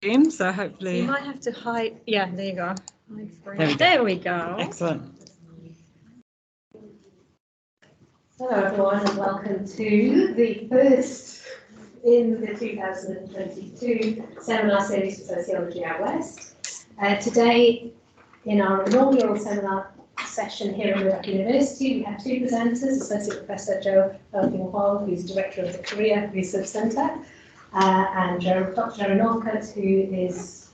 screen, so hopefully... So you might have to hide... Yeah, there you go. There we go. Excellent. Hello everyone and welcome to the first in the 2022 seminar series for Sociology Out West. Today in our inaugural seminar session here at Murdoch University we have two presenters, Associate Professor Joe Elkin-Hall, who's Director of the Korea Research Centre, and Dr. Jerry Northcote, who is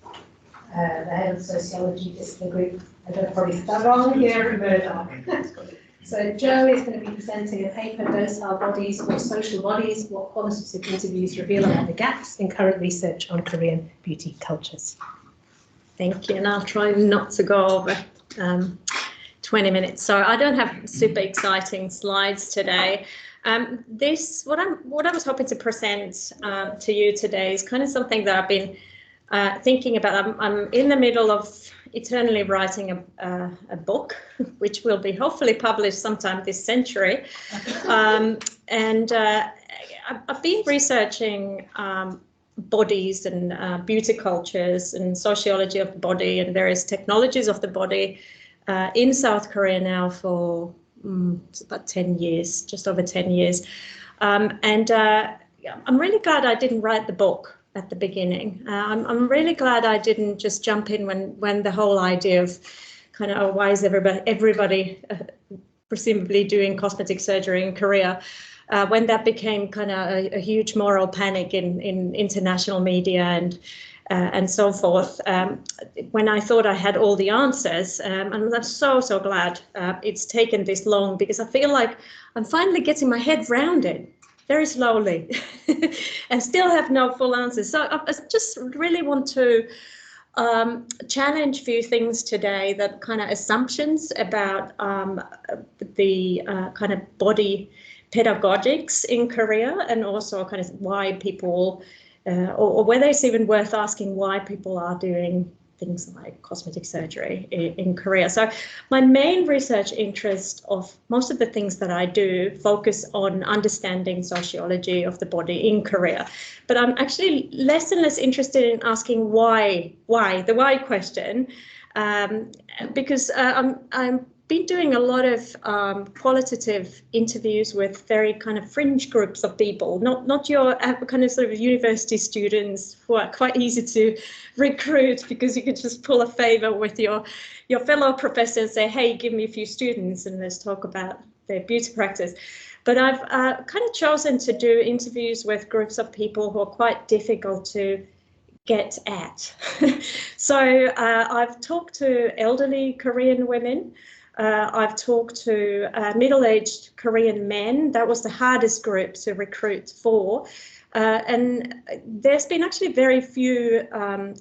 the Head of the Sociology Discipline Group. I don't probably get that wrong here at Murdoch. So Joe is going to be presenting a paper, Docile Bodies or Social Bodies, what qualitative interviews reveal about the gaps in current research on Korean beauty cultures. Thank you, and I'll try not to go over 20 minutes. So I don't have super exciting slides today. What I was hoping to present to you today is kind of something that I've been thinking about. I'm in the middle of eternally writing a book, which will be hopefully published sometime this century. And I've been researching bodies and beauty cultures and sociology of the body and various technologies of the body in South Korea now for about 10 years, just over 10 years. I'm really glad I didn't write the book at the beginning. I'm really glad I didn't just jump in when the whole idea of kind of, oh, why is everybody presumably doing cosmetic surgery in Korea, when that became kind of a huge moral panic in international media and so forth. When I thought I had all the answers, and I'm so glad it's taken this long, because I feel like I'm finally getting my head round it. Very slowly and still have no full answers. So I just really want to challenge a few things today, that kind of assumptions about the kind of body pedagogics in Korea, and also kind of why people, or whether it's even worth asking why people are doing things like cosmetic surgery in Korea. So my main research interest of most of the things that I do focus on understanding sociology of the body in Korea. But I'm actually less and less interested in asking why, the why question, because I'm been doing a lot of qualitative interviews with very kind of fringe groups of people, not your kind of sort of university students who are quite easy to recruit, because you can just pull a favor with your fellow professor and say, hey, give me a few students and let's talk about their beauty practice. But I've kind of chosen to do interviews with groups of people who are quite difficult to get at. So I've talked to elderly Korean women. I've talked to middle-aged Korean men. That was the hardest group to recruit for. And there's been actually very few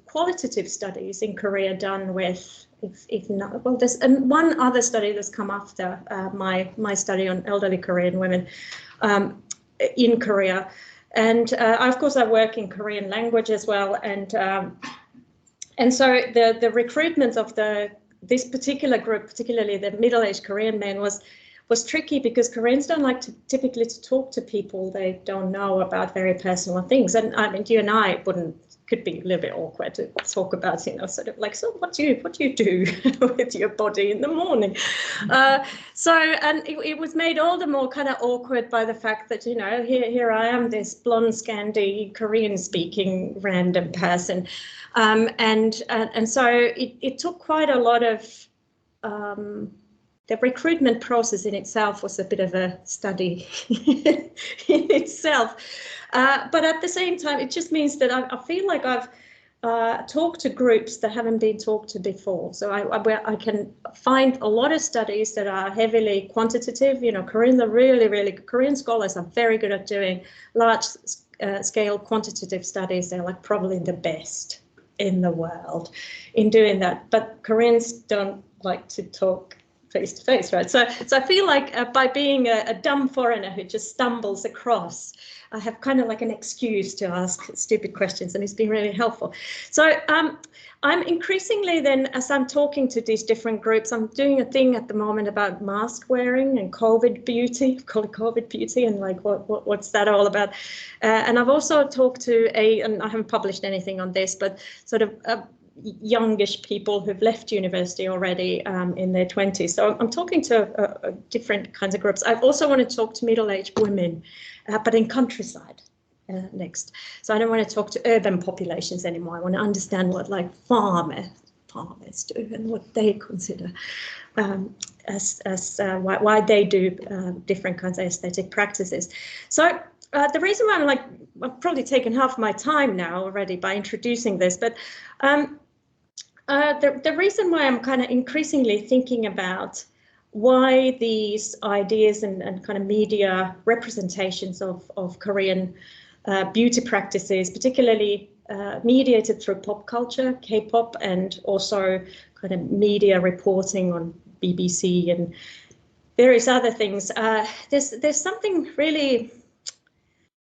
qualitative studies in Korea done with, if not, well, there's one other study that's come after my study on elderly Korean women in Korea. And of course, I work in Korean language as well. And so the recruitment of this particular group, particularly the middle-aged Korean men, was tricky, because Koreans don't like to typically talk to people they don't know about very personal things. And I mean, you and I could be a little bit awkward to talk about, sort of like, so what do you do with your body in the morning? And it was made all the more kind of awkward by the fact that, here I am, this blonde, Scandi, Korean-speaking random person. And so it took quite a lot of, the recruitment process in itself was a bit of a study in itself. But at the same time, it just means that I feel like I've talked to groups that haven't been talked to before. So I can find a lot of studies that are heavily quantitative. Korean scholars are very good at doing large scale quantitative studies. They're like probably the best in the world in doing that. But Koreans don't like to talk face to face, right? So I feel like by being a dumb foreigner who just stumbles across I have kind of like an excuse to ask stupid questions, and it's been really helpful. So I'm increasingly then, as I'm talking to these different groups, I'm doing a thing at the moment about mask wearing and COVID beauty, call it COVID beauty, and like what's that all about? And I've also talked to and I haven't published anything on this, but sort of youngish people who've left university already in their 20s. So I'm talking to different kinds of groups. I also want to talk to middle-aged women, but in countryside. Next. So I don't want to talk to urban populations anymore. I want to understand what like farmers do and what they consider as why they do different kinds of aesthetic practices. So the reason why I've probably taken half my time now already by introducing this, but the reason why I'm kind of increasingly thinking about why these ideas and kind of media representations of Korean beauty practices, particularly mediated through pop culture, K-pop, and also kind of media reporting on BBC and various other things. There's something really,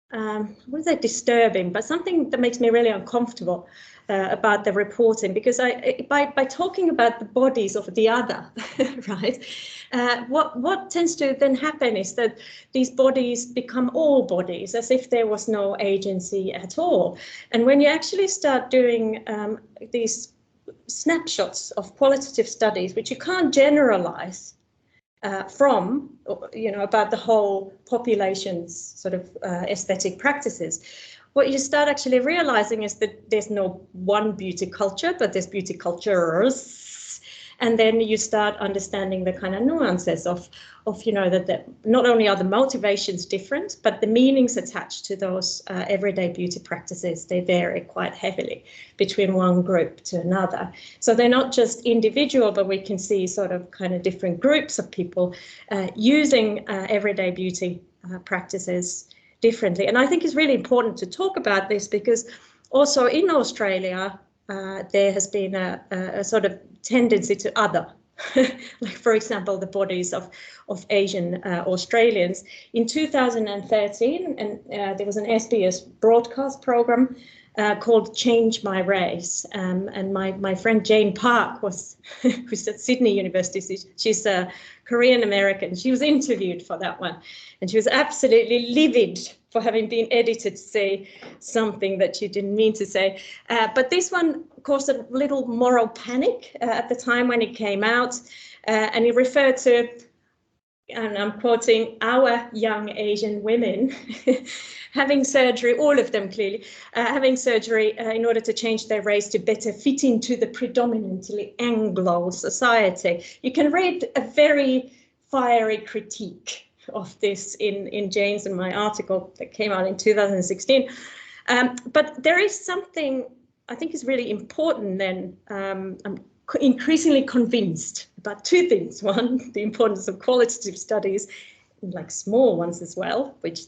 what is that, disturbing, but something that makes me really uncomfortable about the reporting, because by talking about the bodies of the other, right, what tends to then happen is that these bodies become all bodies, as if there was no agency at all. And when you actually start doing these snapshots of qualitative studies, which you can't generalize from, about the whole population's sort of aesthetic practices, what you start actually realizing is that there's no one beauty culture, but there's beauty cultures. And then you start understanding the kind of nuances of that not only are the motivations different, but the meanings attached to those everyday beauty practices, they vary quite heavily between one group to another. So they're not just individual, but we can see sort of kind of different groups of people using everyday beauty practices differently. And I think it's really important to talk about this, because also in Australia, there has been a sort of tendency to other, like, for example, the bodies of Asian Australians. In 2013, and there was an SBS broadcast program called Change My Race. And my friend Jane Park who's at Sydney University, she's a Korean American. She was interviewed for that one, and she was absolutely livid for having been edited to say something that she didn't mean to say. But this one caused a little moral panic at the time when it came out, and it referred to, and I'm quoting, our young Asian women having surgery, all of them clearly, having surgery in order to change their race to better fit into the predominantly Anglo society. You can read a very fiery critique of this in Jane's and my article that came out in 2016. But there is something I think is really important then. I'm increasingly convinced about two things. One, the importance of qualitative studies, like small ones as well, which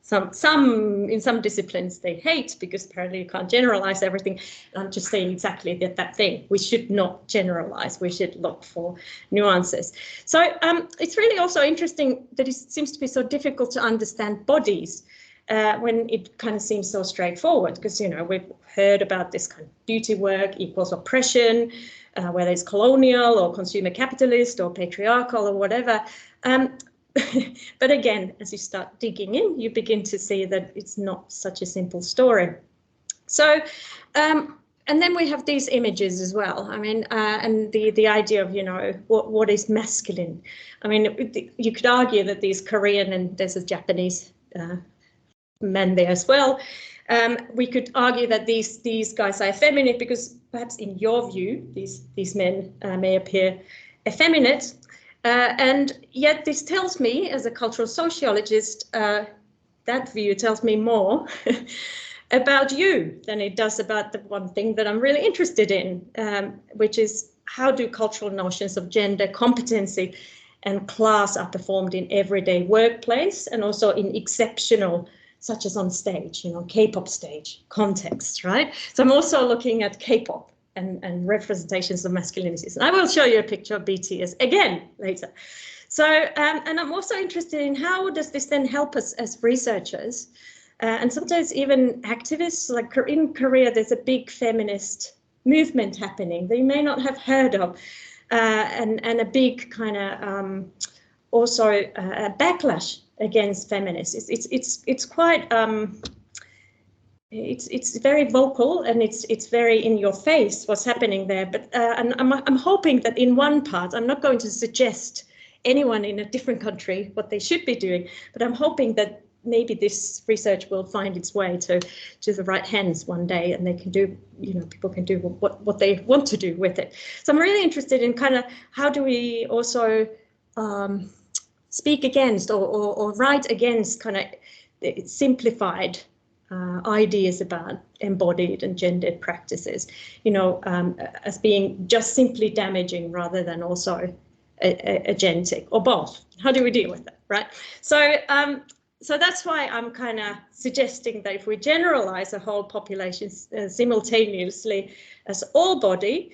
some in some disciplines they hate, because apparently you can't generalize everything. I'm just saying exactly that thing. We should not generalize. We should look for nuances. So it's really also interesting that it seems to be so difficult to understand bodies when it kind of seems so straightforward, because we've heard about this kind of beauty work equals oppression, whether it's colonial or consumer capitalist or patriarchal or whatever. But again, as you start digging in, you begin to see that it's not such a simple story. So, and then we have these images as well. I mean, and the idea of, what is masculine. I mean, you could argue that these Korean, and there's a Japanese men there as well. We could argue that these guys are effeminate because perhaps in your view, these men may appear effeminate. And yet this tells me, as a cultural sociologist, that view tells me more about you than it does about the one thing that I'm really interested in, which is how do cultural notions of gender, competency and class are performed in everyday workplace, and also in exceptional, such as on stage, K-pop stage contexts, right? So I'm also looking at K-pop and representations of masculinities. And I will show you a picture of BTS again later. So, and I'm also interested in how does this then help us as researchers and sometimes even activists. Like in Korea, there's a big feminist movement happening that you may not have heard of, and a big kind of also a backlash against feminists. It's quite it's very vocal, and it's very in your face what's happening there. But and I'm hoping that in one part, I'm not going to suggest anyone in a different country what they should be doing, but I'm hoping that maybe this research will find its way to the right hands one day, and they can do, people can do what they want to do with it. So I'm really interested in kind of how do we also speak against or write against kind of simplified ideas about embodied and gendered practices, as being just simply damaging rather than also agentic, or both. How do we deal with that, right? So that's why I'm kind of suggesting that if we generalize a whole population simultaneously as all body,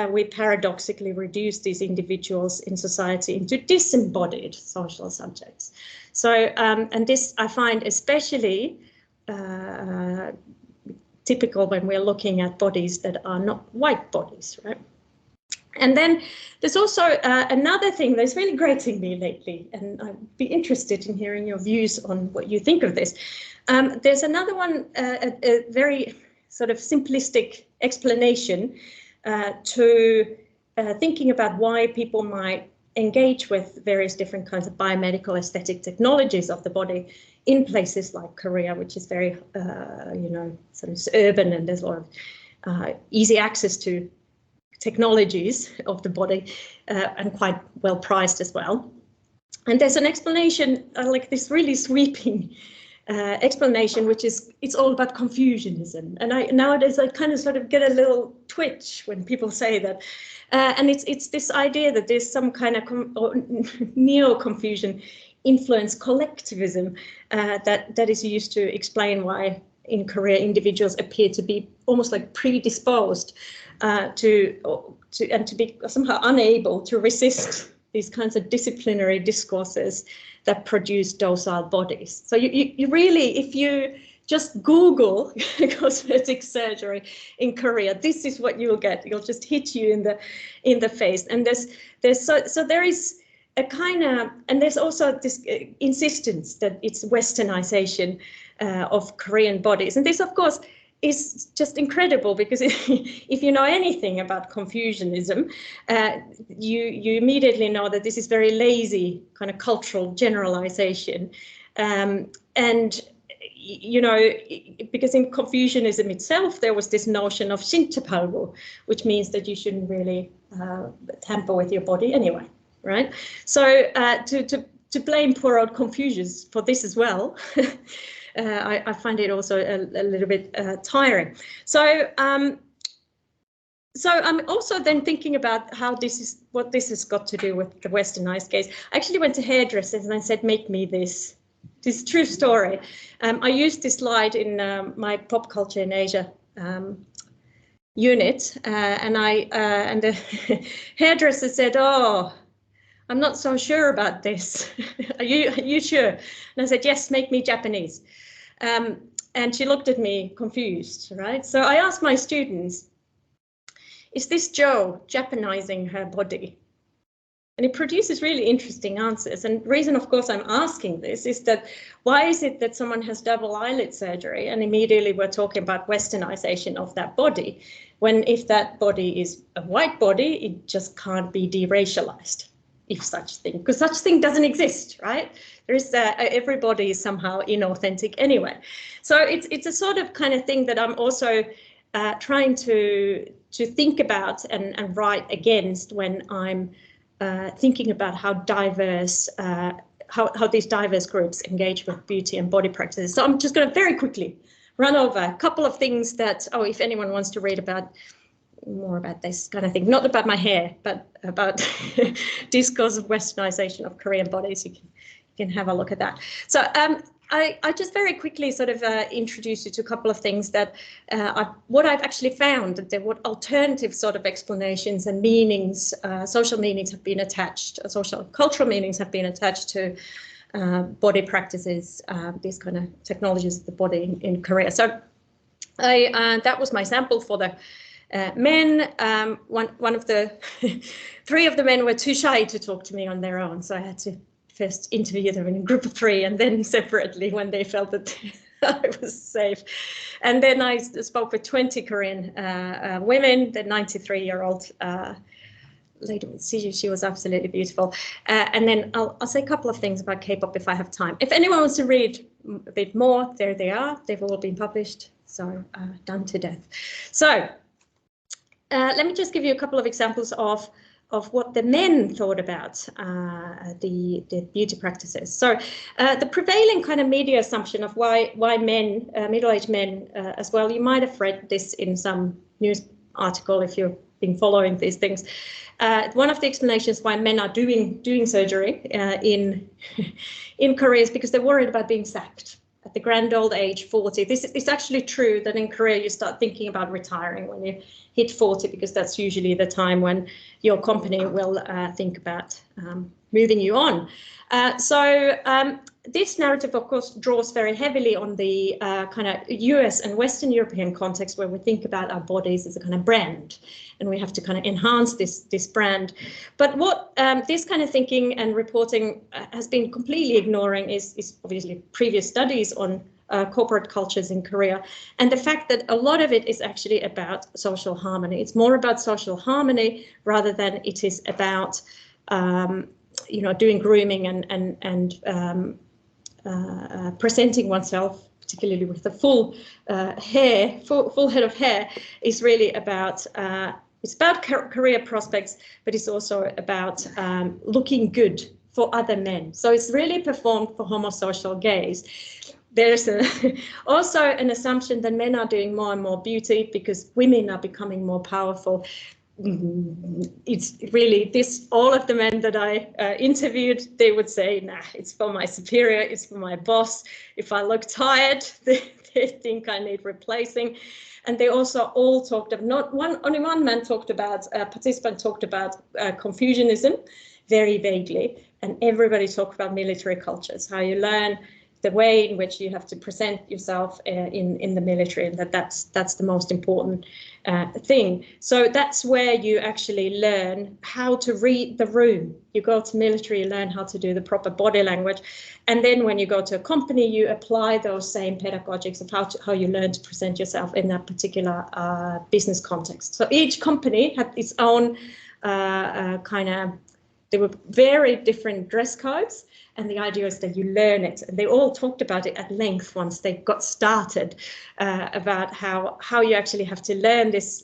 we paradoxically reduce these individuals in society into disembodied social subjects. So, and this I find especially typical when we're looking at bodies that are not white bodies, right? And then there's also another thing that's really grating me lately, and I'd be interested in hearing your views on what you think of this. There's another one, a very sort of simplistic explanation to thinking about why people might engage with various different kinds of biomedical aesthetic technologies of the body in places like Korea, which is very, sort of urban, and there's a lot of easy access to technologies of the body, and quite well priced as well. And there's an explanation, like this really sweeping explanation, which is it's all about Confucianism. And nowadays I kind of sort of get a little twitch when people say that. And it's this idea that there's some kind of neo-Confucian influence collectivism that is used to explain why in Korea individuals appear to be almost like predisposed to be somehow unable to resist these kinds of disciplinary discourses that produce docile bodies. So you really, if you just Google cosmetic surgery in Korea, this is what you'll get. It'll just hit you in the face. And there is a kind of, and there's also this insistence that it's westernization of Korean bodies. And this, of course, is just incredible, because if you know anything about Confucianism, you immediately know that this is very lazy kind of cultural generalization. And, because in Confucianism itself, there was this notion of 신체팔구, which means that you shouldn't really tamper with your body anyway, right? So to blame poor old Confucius for this as well, I find it also a little bit tiring. So I'm also then thinking about how what this has got to do with the westernized gaze. I actually went to hairdressers and I said, make me this. This is a true story. I used this slide in my pop culture in Asia unit, and the hairdresser said, "Oh, I'm not so sure about this. Are you sure?" And I said, "Yes, make me Japanese." And she looked at me confused, right? So I asked my students, is this Jo Japanizing her body? And it produces really interesting answers. And the reason, of course, I'm asking this is that why is it that someone has double eyelid surgery and immediately we're talking about westernization of that body, when if that body is a white body, it just can't be deracialized, if such thing, because such thing doesn't exist, right? There is everybody is somehow inauthentic anyway. So it's a sort of kind of thing that I'm also trying to think about and write against when I'm thinking about how diverse, how these diverse groups engage with beauty and body practices. So I'm just going to very quickly run over a couple of things that, if anyone wants to read more about this kind of thing, not about my hair, but about discourse of westernization of Korean bodies, you can have a look at that. So I just very quickly sort of introduce you to a couple of things that what I've actually found, that what alternative sort of explanations and meanings, social meanings have been attached, social cultural meanings have been attached to body practices, these kind of technologies of the body in Korea. So that was my sample for the men. One of the three of the men were too shy to talk to me on their own, so I had to first interview them in a group of three and then separately when they felt that I was safe. And then I spoke with 20 Korean women. The 93-year-old lady, she was absolutely beautiful. And then I'll say a couple of things about K-pop if I have time. If anyone wants to read a bit more, there they are. They've all been published, so done to death. So let me just give you a couple of examples of what the men thought about the beauty practices. So the prevailing kind of media assumption of why men, middle-aged men as well, you might have read this in some news article if you've been following these things. One of the explanations why men are doing surgery in Korea is because they're worried about being sacked at the grand old age 40. This is actually true that in Korea you start thinking about retiring when you hit 40, because that's usually the time when your company will think about moving you on. So this narrative, of course, draws very heavily on the kind of US and Western European context, where we think about our bodies as a kind of brand, and we have to kind of enhance this brand. But what this kind of thinking and reporting has been completely ignoring is obviously previous studies on corporate cultures in Korea, and the fact that a lot of it is actually about social harmony. It's more about social harmony rather than it is about doing grooming and presenting oneself, particularly with the full head of hair, is really about it's about career prospects, but it's also about looking good for other men. So it's really performed for homosocial gaze. There's also an assumption that men are doing more and more beauty because women are becoming more powerful. It's really this, all of the men that I interviewed, they would say, nah, it's for my superior, it's for my boss. If I look tired, they think I need replacing. And they also all talked of, only one man talked about, participant talked about Confucianism very vaguely, and everybody talked about military cultures, how you learn the way in which you have to present yourself in the military, and that's the most important thing. So that's where you actually learn how to read the room. You go to military, you learn how to do the proper body language, and then when you go to a company, you apply those same pedagogics of how you learn to present yourself in that particular business context. So each company had its own there were very different dress codes, and the idea is that you learn it. And they all talked about it at length once they got started, about how you actually have to learn this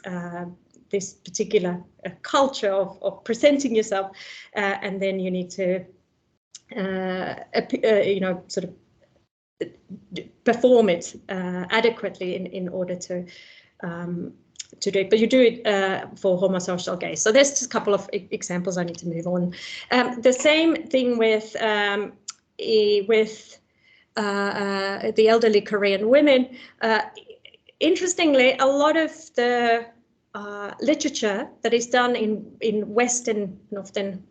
this particular culture of presenting yourself, and then you need to sort of perform it adequately in order to do it, but you do it for homosocial gaze. So there's just a couple of examples. I need to move on. The same thing with the elderly Korean women. Interestingly, a lot of the literature that is done in Western, often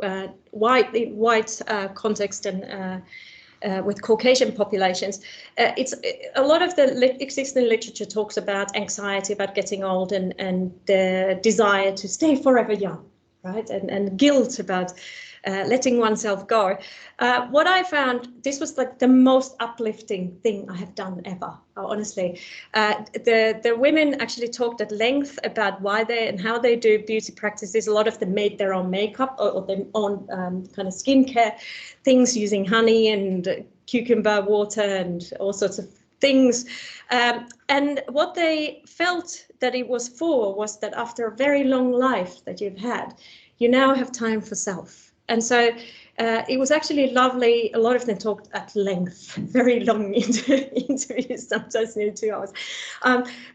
white context and with Caucasian populations, it's a lot of the existing literature talks about anxiety about getting old and the desire to stay forever young, right? And guilt about letting oneself go. What I found, this was like the most uplifting thing I have done ever, honestly. The women actually talked at length about why they and how they do beauty practices. A lot of them made their own makeup or their own kind of skincare things using honey and cucumber water and all sorts of things. And what they felt that it was for was that after a very long life that you've had, you now have time for self. And so it was actually lovely. A lot of them talked at length, very long interviews, sometimes nearly 2 hours.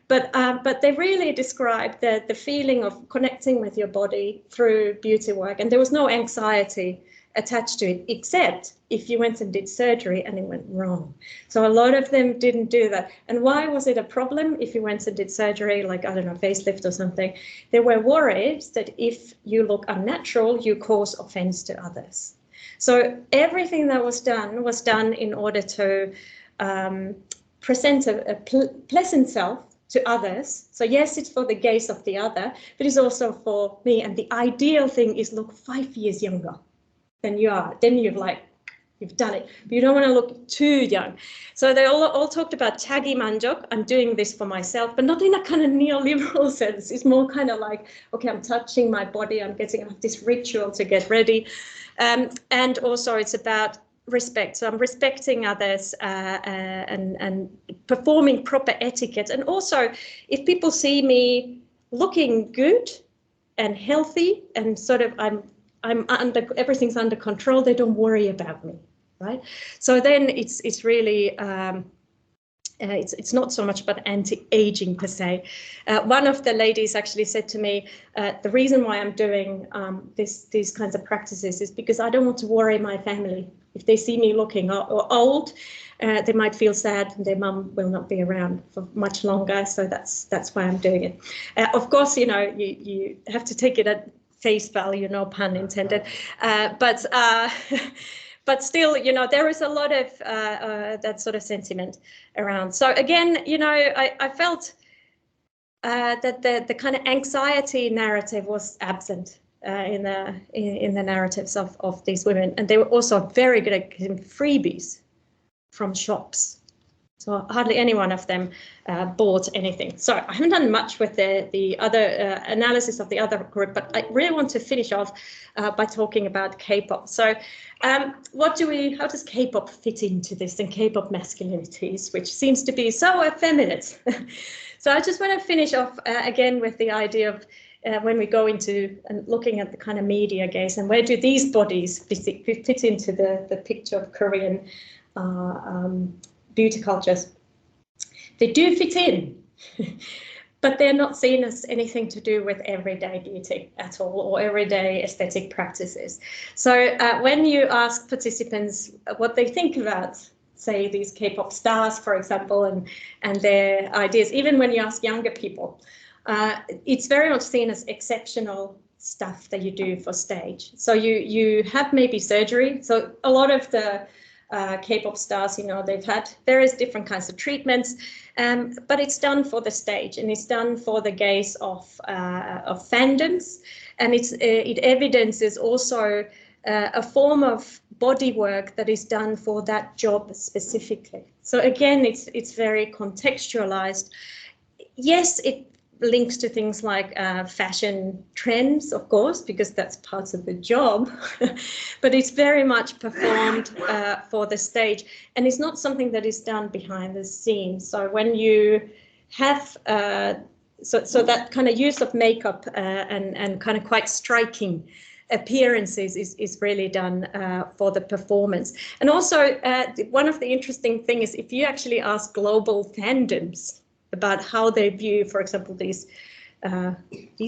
But they really described the feeling of connecting with your body through beauty work. And there was no anxiety attached to it, except if you went and did surgery and it went wrong. So a lot of them didn't do that. And why was it a problem if you went and did surgery, like, I don't know, facelift or something? They were worried that if you look unnatural, you cause offense to others. So everything that was done in order to present a pleasant self to others. So yes, it's for the gaze of the other, but it's also for me. And the ideal thing is look 5 years younger than you are. Then you've done it, but you don't want to look too young. So they all talked about tagi manjok. I'm doing this for myself, but not in a kind of neoliberal sense. It's more kind of like, okay, I'm touching my body. I have this ritual to get ready. And also it's about respect. So I'm respecting others and performing proper etiquette. And also, if people see me looking good and healthy and sort of everything's under control, they don't worry about me, right? So then it's really it's not so much about anti-aging per se. One of the ladies actually said to me, the reason why I'm doing these kinds of practices is because I don't want to worry my family. If they see me looking old, they might feel sad and their mum will not be around for much longer. So that's why I'm doing it. Of course, you have to take it at face value, no pun intended. But still, there is a lot of that sort of sentiment around. So again, I felt that the kind of anxiety narrative was absent in the narratives of these women, and they were also very good at getting freebies from shops. So hardly any one of them bought anything. So I haven't done much with the other analysis of the other group, but I really want to finish off by talking about K-pop. So how does K-pop fit into this, and K-pop masculinities, which seems to be so effeminate? So I just want to finish off again with the idea of when we go into and looking at the kind of media gaze, and where do these bodies fit into the picture of Korean beauty cultures. They do fit in, but they're not seen as anything to do with everyday beauty at all, or everyday aesthetic practices. So when you ask participants what they think about, say, these K-pop stars, for example, and their ideas, even when you ask younger people, it's very much seen as exceptional stuff that you do for stage. So you have maybe surgery. So a lot of the K-pop stars, they've had various different kinds of treatments, but it's done for the stage, and it's done for the gaze of fandoms, and it evidences also a form of body work that is done for that job specifically. So again, it's very contextualized. Yes, it links to things like fashion trends, of course, because that's part of the job, but it's very much performed for the stage, and it's not something that is done behind the scenes. So when you have so that kind of use of makeup and kind of quite striking appearances is really done for the performance. And also one of the interesting things is if you actually ask global fandoms about how they view, for example, these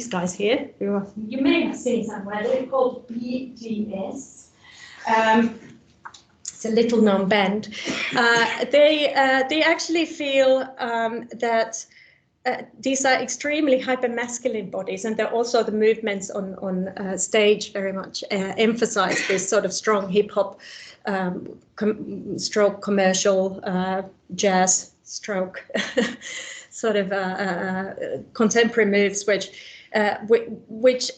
guys here, who you may have seen somewhere. They're called BGS. It's a little known band. They actually feel that these are extremely hyper-masculine bodies, and they're also the movements on stage very much emphasize this sort of strong hip-hop stroke commercial jazz stroke sort of contemporary moves, which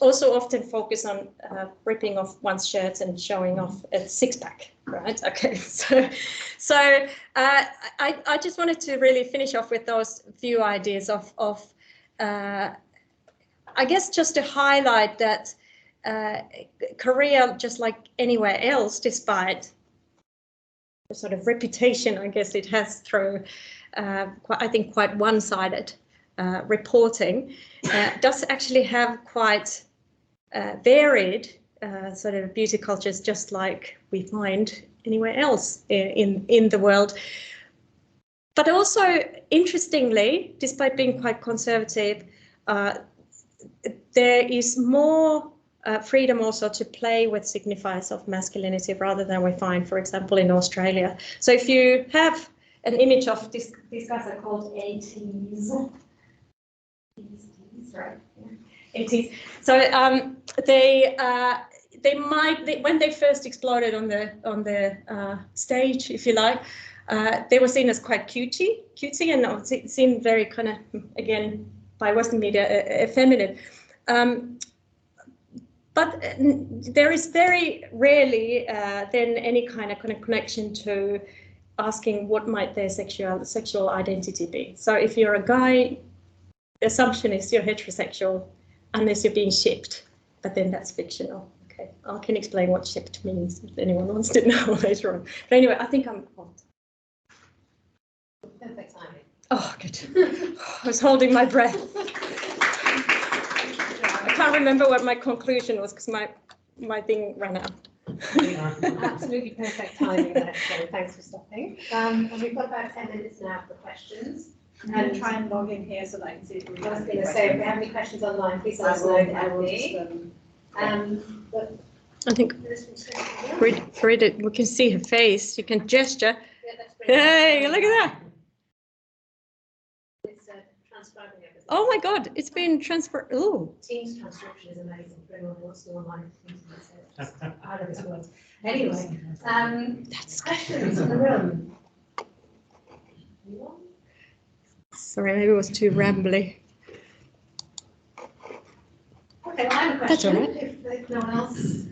also often focus on ripping off one's shirt and showing off a six-pack, right? Okay, so I just wanted to really finish off with those few ideas of I guess just to highlight that Korea, just like anywhere else, despite the sort of reputation I guess it has through I think quite one-sided reporting, does actually have quite varied sort of beauty cultures, just like we find anywhere else in the world. But also, interestingly, despite being quite conservative, there is more freedom also to play with signifiers of masculinity rather than we find, for example, in Australia. So if you have an image of these guys are called ATs, right? Yeah. ATs. So when they first exploded on the stage, if you like, they were seen as quite cutesy, and it seemed very kind of, again, by Western media, effeminate. But there is very rarely then any kind of connection to asking what might their sexual identity be. So if you're a guy, the assumption is you're heterosexual unless you're being shipped, but then that's fictional. Okay, I can explain what shipped means if anyone wants to know later on. But anyway, I think I'm on. Perfect timing. Oh, good. I was holding my breath. I can't remember what my conclusion was because my thing ran out. Absolutely perfect timing there, so thanks for stopping. And we've got about 10 minutes now for questions. I'm going to try and log in here so that I can see if we I was have going any to say, if we questions. have any questions online, please let I us know. will Kathy. But I think Farida, we can see her face. You can gesture. yeah, that's great. Hey, look at that. It's transcribing everything. Oh my God, it's been transferred. Oh, Teams transcription is amazing for anyone who wants to online. Out of this world. Anyway, that's questions in the room. Anyone? sorry, maybe it was too rambly. Okay, well, I have a That's question. all right. If no one else.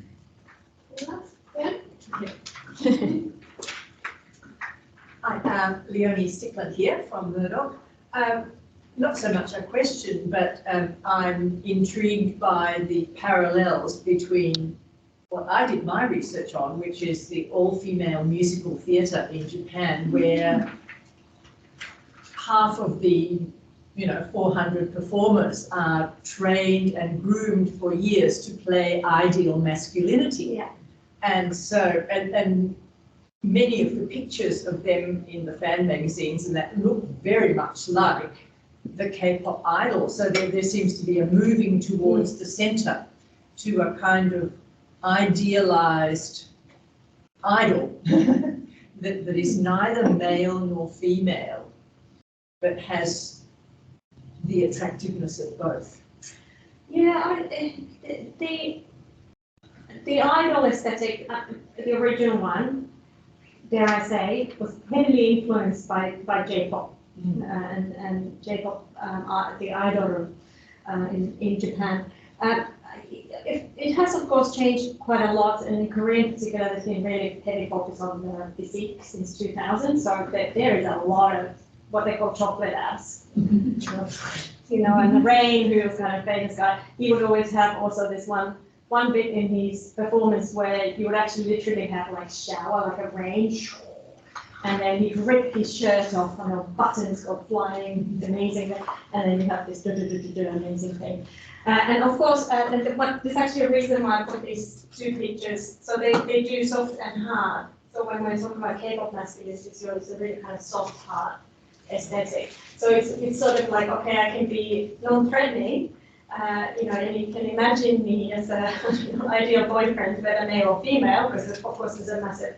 Anyone else? Yeah. I am Leonie Stickland here from Murdoch. Not so much a question, but I'm intrigued by the parallels between what I did my research on, which is the all-female musical theatre in Japan, where half of the 400 performers are trained and groomed for years to play ideal masculinity. Yeah. And so, and many of the pictures of them in the fan magazines and that look very much like the K-pop idol. So there seems to be a moving towards the center to a kind of idealized idol that is neither male nor female, but has the attractiveness of both. Yeah, the idol aesthetic, the original one, dare I say, was heavily influenced by J-pop. And J-pop, the idol in Japan. It has, of course, changed quite a lot, and in Korea in particular, there's been really heavy focus on the physique since 2000, so there is a lot of what they call chocolate abs. And the Rain, who was kind of a famous guy, he would always have also this one bit in his performance where you would actually literally have like shower, like a rain, and then he'd rip his shirt off and the buttons go flying, amazing, and then you have this amazing thing. And of course, there's actually a reason why I put these two pictures. So they do soft and hard. So when we're talking about K-pop masculinity, it's a really kind of soft, hard aesthetic. So it's sort of like, okay, I can be non-threatening, and you can imagine me as an ideal boyfriend, whether male or female, because of course there's a massive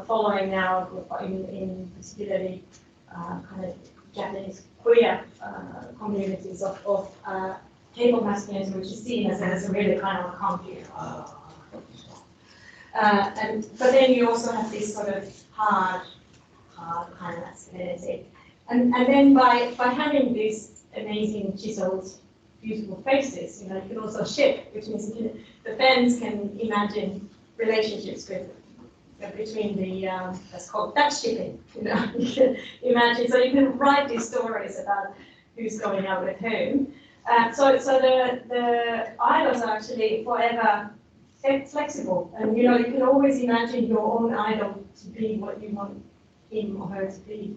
following now in particularly kind of Japanese queer communities of K-pop masculinity, which is seen as a really kind of a comfy. But then you also have this sort of hard kind of masculinity. And then by having these amazing chiseled, beautiful faces, you can also ship, which means the fans can imagine relationships between the that's called Dutch shipping. You can imagine, so you can write these stories about who's going out with whom. So the idols are actually forever flexible, and you can always imagine your own idol to be what you want him or her to be.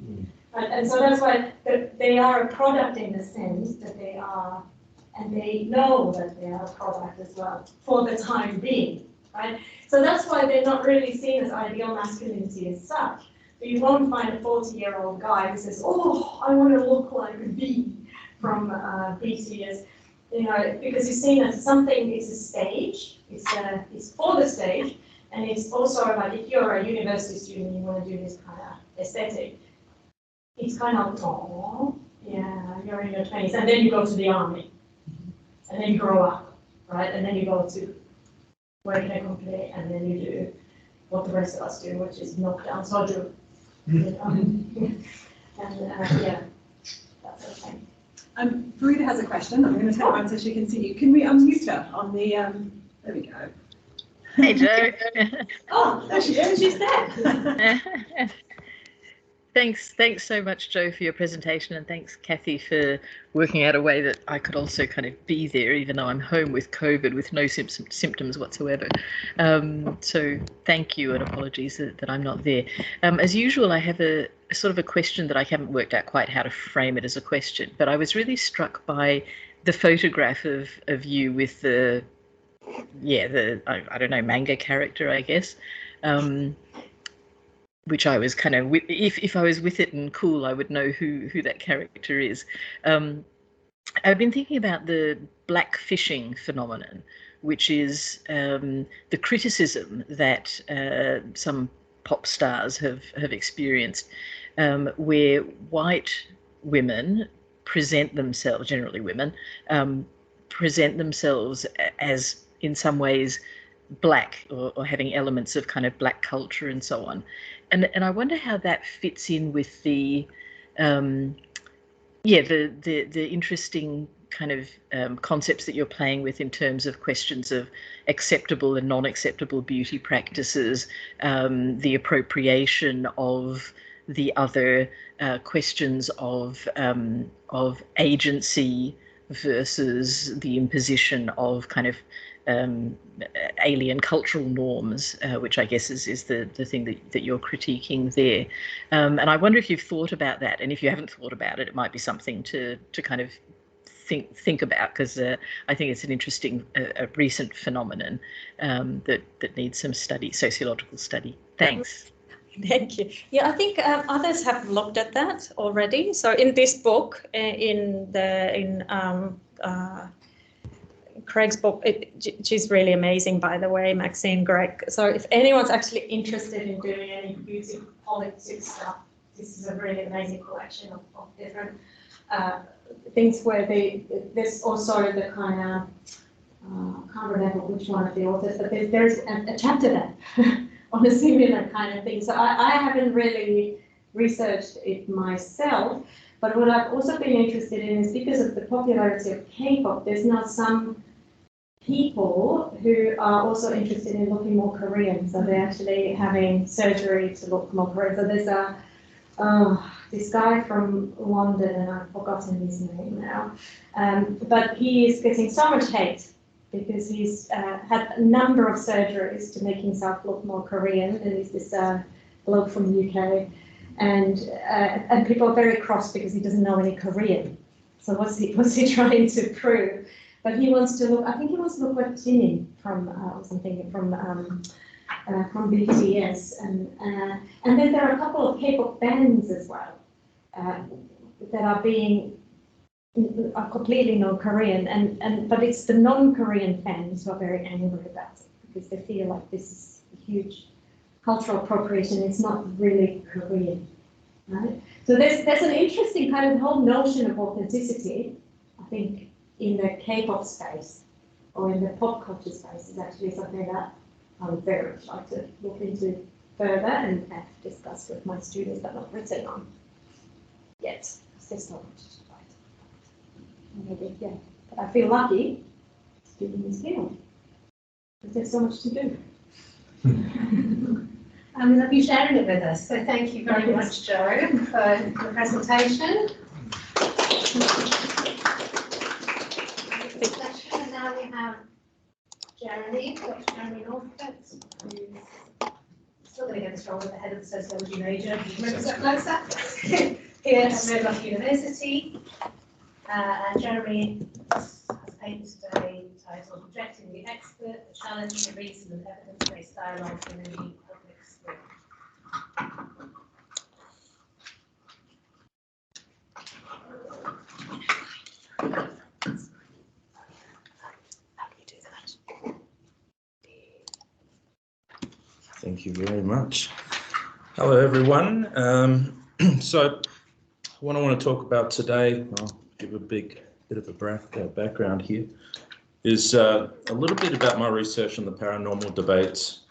And so that's why they are a product in the sense that they are, and they know that they are a product as well for the time being, right? So that's why they're not really seen as ideal masculinity as such. So you won't find a 40-year-old guy who says, "Oh, I want to look like a bee from BTS," because you're seen as something. It's a stage. It's for the stage, and it's also like if you're a university student, you want to do this kind of aesthetic. It's kind of, oh, yeah, you're in your 20s, and then you go to the army, and then you grow up, right? And then you go to weight complete, and then you do what the rest of us do, which is knock down soju. And yeah, that's okay. Farida has a question. I'm going to take one so she can see you. Can we unmute her on the, there we go. Hey, Joe. Oh, there she is. She's there. Thanks so much, Joe, for your presentation, and thanks, Kathy, for working out a way that I could also kind of be there, even though I'm home with COVID with no symptoms whatsoever. So thank you, and apologies that I'm not there. As usual, I have a sort of a question that I haven't worked out quite how to frame it as a question, but I was really struck by the photograph of you with the I don't know, manga character, I guess. Which I was kind of, if I was with it and cool, I would know who that character is. I've been thinking about the black fishing phenomenon, which is the criticism that some pop stars have experienced, where white women present themselves, generally women, present themselves as in some ways black or having elements of kind of black culture and so on. And I wonder how that fits in with the interesting kind of concepts that you're playing with in terms of questions of acceptable and non-acceptable beauty practices, the appropriation of the other, questions of agency versus the imposition of kind of alien cultural norms, which I guess is the thing that you're critiquing there. And I wonder if you've thought about that, and if you haven't thought about it, it might be something to kind of think about, because I think it's an interesting a recent phenomenon that needs some study, sociological study. Thanks. Thank you. Yeah, I think others have looked at that already. So in this book, in Craig's book, she's really amazing, by the way, Maxine Gregg. So if anyone's actually interested in doing any beauty politics stuff, this is a really amazing collection of different things where there's also the kind of, I can't remember which one of the authors, but there's a chapter there on a similar kind of thing. So I haven't really researched it myself, but what I've also been interested in is because of the popularity of K-pop, there's now some people who are also interested in looking more Korean. So they're actually having surgery to look more Korean. So there's this guy from London, and I've forgotten his name now, but he is getting so much hate because he's had a number of surgeries to make himself look more Korean, and he's this bloke from the UK, and people are very cross because he doesn't know any Korean. So what's he trying to prove? But he wants to look. I think he wants to look like Jimin from or something from BTS, and then there are a couple of K-pop bands as well that are completely non-Korean, but it's the non-Korean fans who are very angry about it because they feel like this is a huge cultural appropriation. It's not really Korean, right? So there's an interesting kind of whole notion of authenticity, I think, in the K-pop space or in the pop culture space is actually something that I would very much like to look into further and have discussed with my students, but not written on yet. There's not much to write. Maybe, yeah. But I feel lucky to be in this field because there's so much to do. Love you sharing it with us. So thank you very much, Jo, for the presentation. And now we have Jeremy, Dr. Jeremy Northcote, who's still going to get this role with the head of the sociology major. Closer here at Murdoch University. And Jeremy has a paper today titled Rejecting the Expert, the Challenge to Reason and Evidence-Based Dialogue in a New Public School. Thank you very much. Hello, everyone. So what I want to talk about today, I'll give a bit of a background here. is a little bit about my research on the paranormal debates,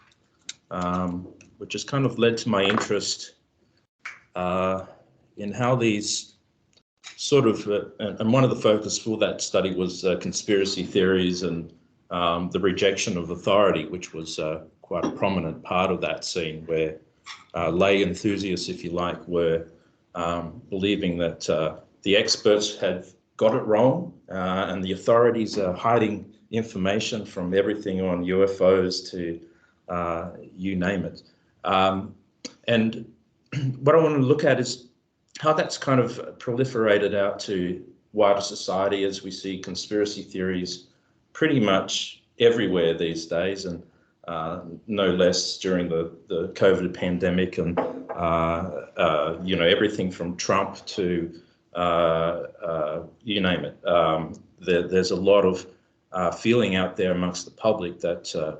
which has kind of led to my interest in how these sort of, and one of the focus for that study was conspiracy theories and the rejection of authority, which was quite a prominent part of that scene, where lay enthusiasts, if you like, were believing that the experts had got it wrong and the authorities are hiding information from everything on UFOs to you name it. And what I want to look at is how that's kind of proliferated out to wider society, as we see conspiracy theories pretty much everywhere these days, and no less during the COVID pandemic, and you know, everything from Trump to you name it. There's a lot of feeling out there amongst the public that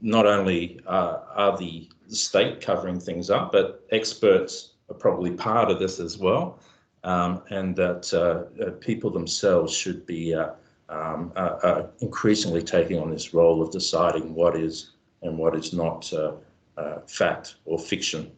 not only are the state covering things up, but experts are probably part of this as well, and that people themselves should be increasingly taking on this role of deciding what is and what is not fact or fiction.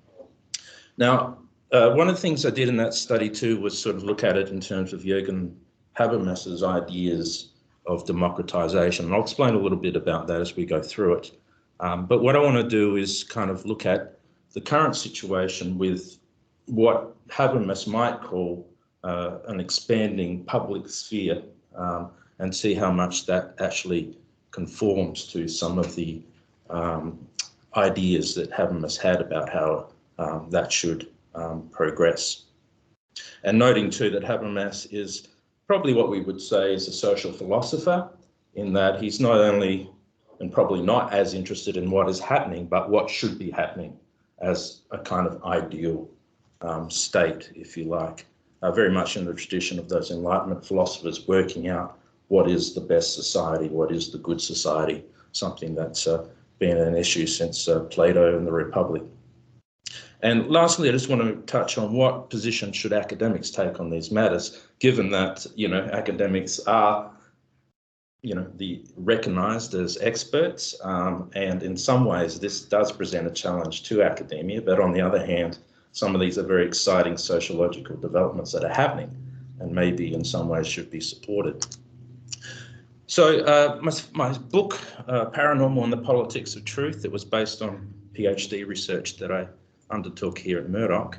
Now, one of the things I did in that study too was sort of look at it in terms of Jürgen Habermas's ideas of democratization. And I'll explain a little bit about that as we go through it. But what I want to do is kind of look at the current situation with what Habermas might call an expanding public sphere, and see how much that actually conforms to some of the ideas that Habermas had about how that should progress. And noting too that Habermas is probably what we would say is a social philosopher, in that he's not only and probably not as interested in what is happening, but what should be happening as a kind of ideal state, if you like, very much in the tradition of those Enlightenment philosophers working out what is the best society, what is the good society, something that's been an issue since Plato and the Republic. And lastly, I just want to touch on what position should academics take on these matters, given that, you know, academics are, you know, recognized as experts, and in some ways this does present a challenge to academia, but on the other hand, some of these are very exciting sociological developments that are happening and maybe in some ways should be supported. So my book, Paranormal and the Politics of Truth, that was based on PhD research that I undertook here at Murdoch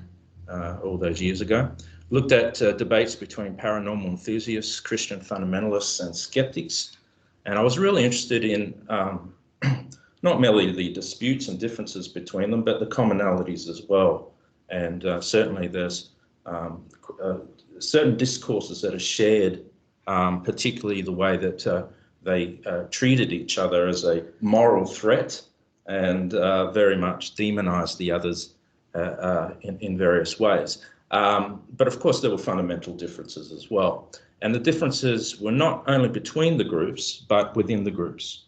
all those years ago, looked at debates between paranormal enthusiasts, Christian fundamentalists and skeptics. And I was really interested in not merely the disputes and differences between them, but the commonalities as well. And certainly there's certain discourses that are shared, particularly the way that they treated each other as a moral threat and very much demonized the others in various ways. But of course, there were fundamental differences as well. And the differences were not only between the groups, but within the groups.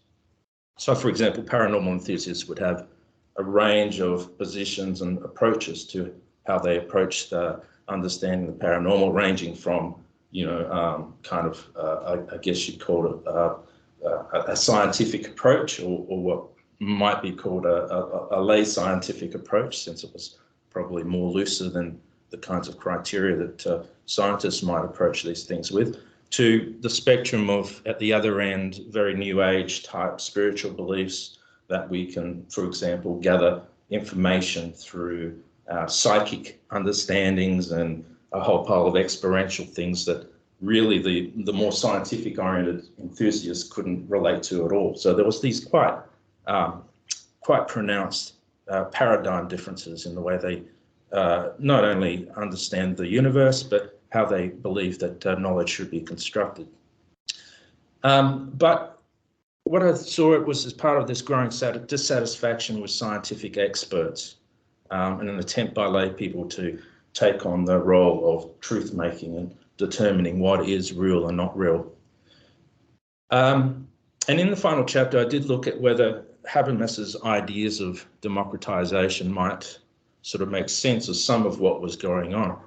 So, for example, paranormal enthusiasts would have a range of positions and approaches to how they approach the understanding the paranormal, ranging from, you know, kind of, I guess you'd call it a scientific approach, or what might be called a lay scientific approach, since it was probably more looser than the kinds of criteria that scientists might approach these things with, to the spectrum of, at the other end, very new age type spiritual beliefs that we can, for example, gather information through psychic understandings and a whole pile of experiential things that really the more scientific oriented enthusiasts couldn't relate to at all. So there was these quite pronounced paradigm differences in the way they not only understand the universe, but how they believe that knowledge should be constructed. But what I saw it was as part of this growing dissatisfaction with scientific experts, and an attempt by lay people to take on the role of truth making and determining what is real and not real. And in the final chapter, I did look at whether Habermas's ideas of democratization might sort of make sense of some of what was going on.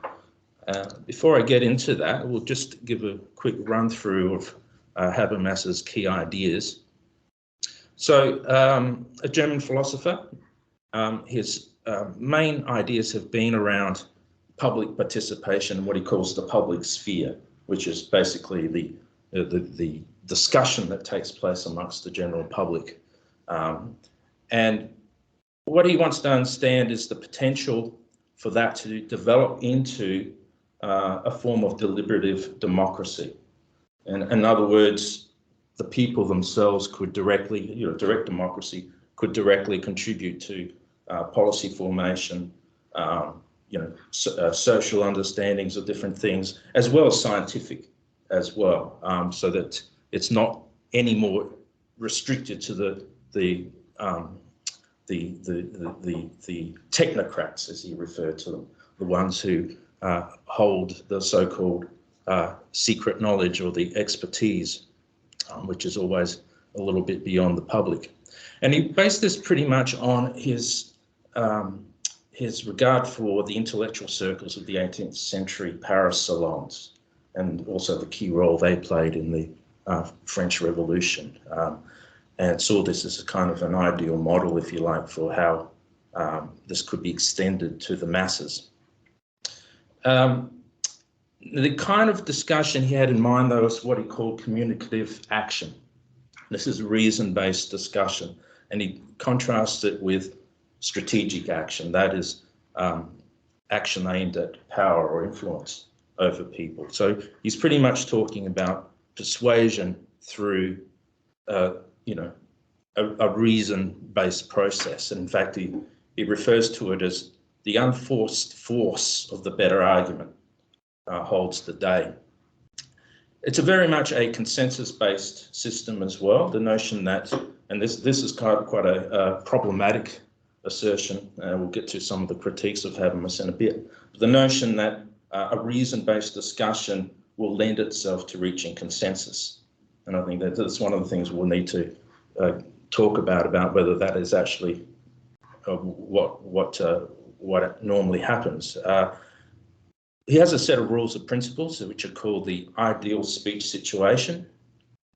Before I get into that, we'll just give a quick run through of Habermas's key ideas. So a German philosopher, his main ideas have been around public participation, what he calls the public sphere, which is basically the discussion that takes place amongst the general public. And what he wants to understand is the potential for that to develop into a form of deliberative democracy. And in other words, the people themselves could directly, direct democracy could directly contribute to policy formation, social understandings of different things, as well as scientific as well, so that it's not any more restricted to the technocrats, as he referred to them, the ones who hold the so-called secret knowledge or the expertise, which is always a little bit beyond the public. And he based this pretty much on his regard for the intellectual circles of the 18th century Paris salons, and also the key role they played in the French Revolution, and saw this as a kind of an ideal model, if you like, for how this could be extended to the masses. The kind of discussion he had in mind, though, is what he called communicative action. This is reason-based discussion, and he contrasts it with strategic action, that is action aimed at power or influence over people. So he's pretty much talking about persuasion through a reason-based process. And in fact, he refers to it as the unforced force of the better argument holds the day. It's very much a consensus-based system as well. The notion that, and this is quite a problematic assertion, we'll get to some of the critiques of Habermas in a bit, but the notion that a reason-based discussion will lend itself to reaching consensus. And I think that's one of the things we'll need to talk about whether that is actually what normally happens. He has a set of rules of principles which are called the ideal speech situation.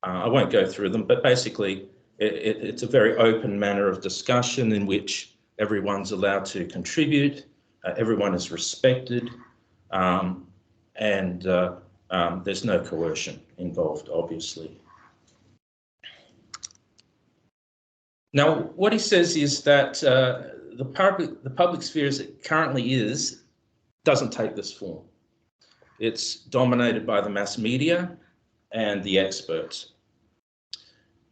I won't go through them, but basically it's a very open manner of discussion in which everyone's allowed to contribute, everyone is respected, and there's no coercion involved, obviously. Now, what he says is that the public sphere as it currently is doesn't take this form. It's dominated by the mass media and the experts.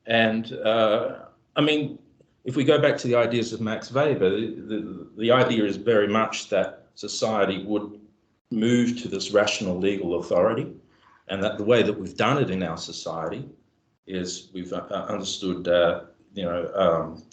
And I mean, if we go back to the ideas of Max Weber, the idea is very much that society would move to this rational legal authority, and that the way that we've done it in our society is we've understood the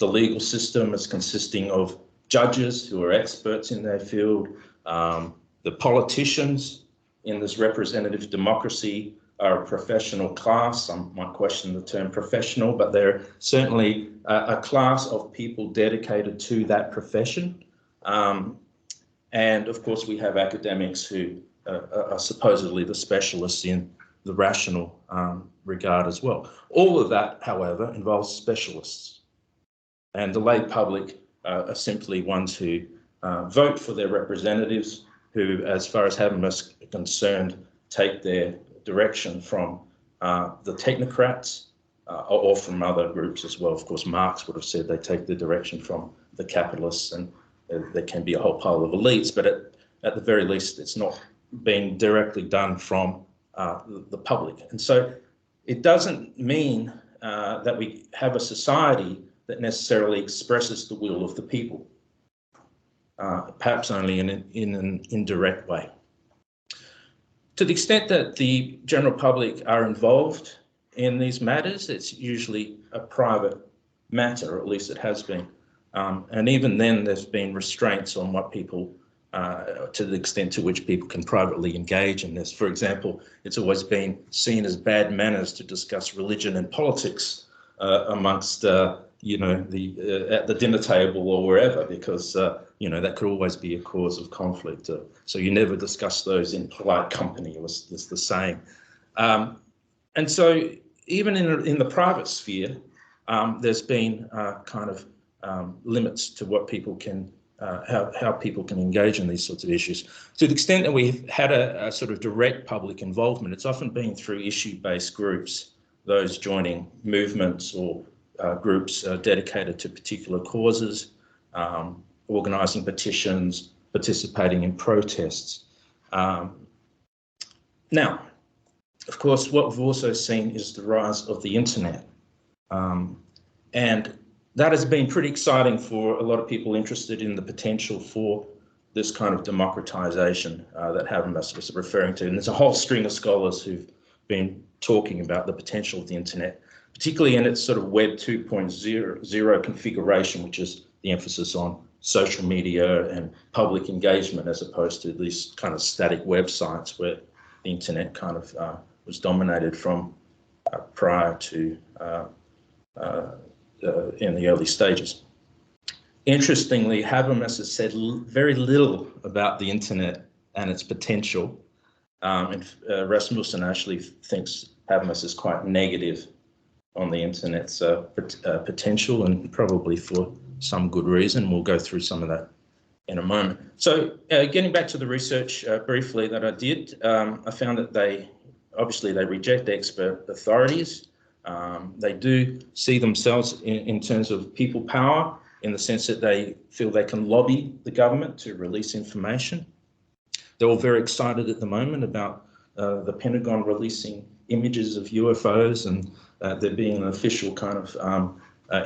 legal system as consisting of judges who are experts in their field. The politicians in this representative democracy are a professional class. I might question the term professional, but they're certainly a class of people dedicated to that profession. And of course, we have academics who are supposedly the specialists in the rational regard as well. All of that, however, involves specialists. And the lay public are simply ones who vote for their representatives who, as far as Habermas is concerned, take their direction from the technocrats or from other groups as well. Of course, Marx would have said they take their direction from the capitalists, and there can be a whole pile of elites, but at the very least, it's not being directly done from the public. And so it doesn't mean that we have a society that necessarily expresses the will of the people, perhaps only in an indirect way. To the extent that the general public are involved in these matters, it's usually a private matter, or at least it has been. And even then, there's been restraints on what people, to the extent to which people can privately engage in this. For example, it's always been seen as bad manners to discuss religion and politics amongst, at the dinner table or wherever, because, that could always be a cause of conflict. So you never discuss those in polite company, was the saying. And so even in the private sphere, there's been kind of limits to what people can, how people can engage in these sorts of issues. To the extent that we've had a sort of direct public involvement, it's often been through issue-based groups, those joining movements or groups dedicated to particular causes, organising petitions, participating in protests. Now, of course, what we've also seen is the rise of the internet. And that has been pretty exciting for a lot of people interested in the potential for this kind of democratisation that Habermas was referring to. And there's a whole string of scholars who've been talking about the potential of the internet, particularly in its sort of Web 2.0 configuration, which is the emphasis on social media and public engagement as opposed to these kind of static websites where the internet kind of was dominated from prior to in the early stages. Interestingly, Habermas has said very little about the internet and its potential. And Rasmussen actually thinks Habermas is quite negative on the internet's potential, and probably for some good reason. We'll go through some of that in a moment. So getting back to the research briefly that I did, I found that they reject expert authorities. They do see themselves in terms of people power, in the sense that they feel they can lobby the government to release information. They're all very excited at the moment about the Pentagon releasing images of UFOs, and there being an official kind of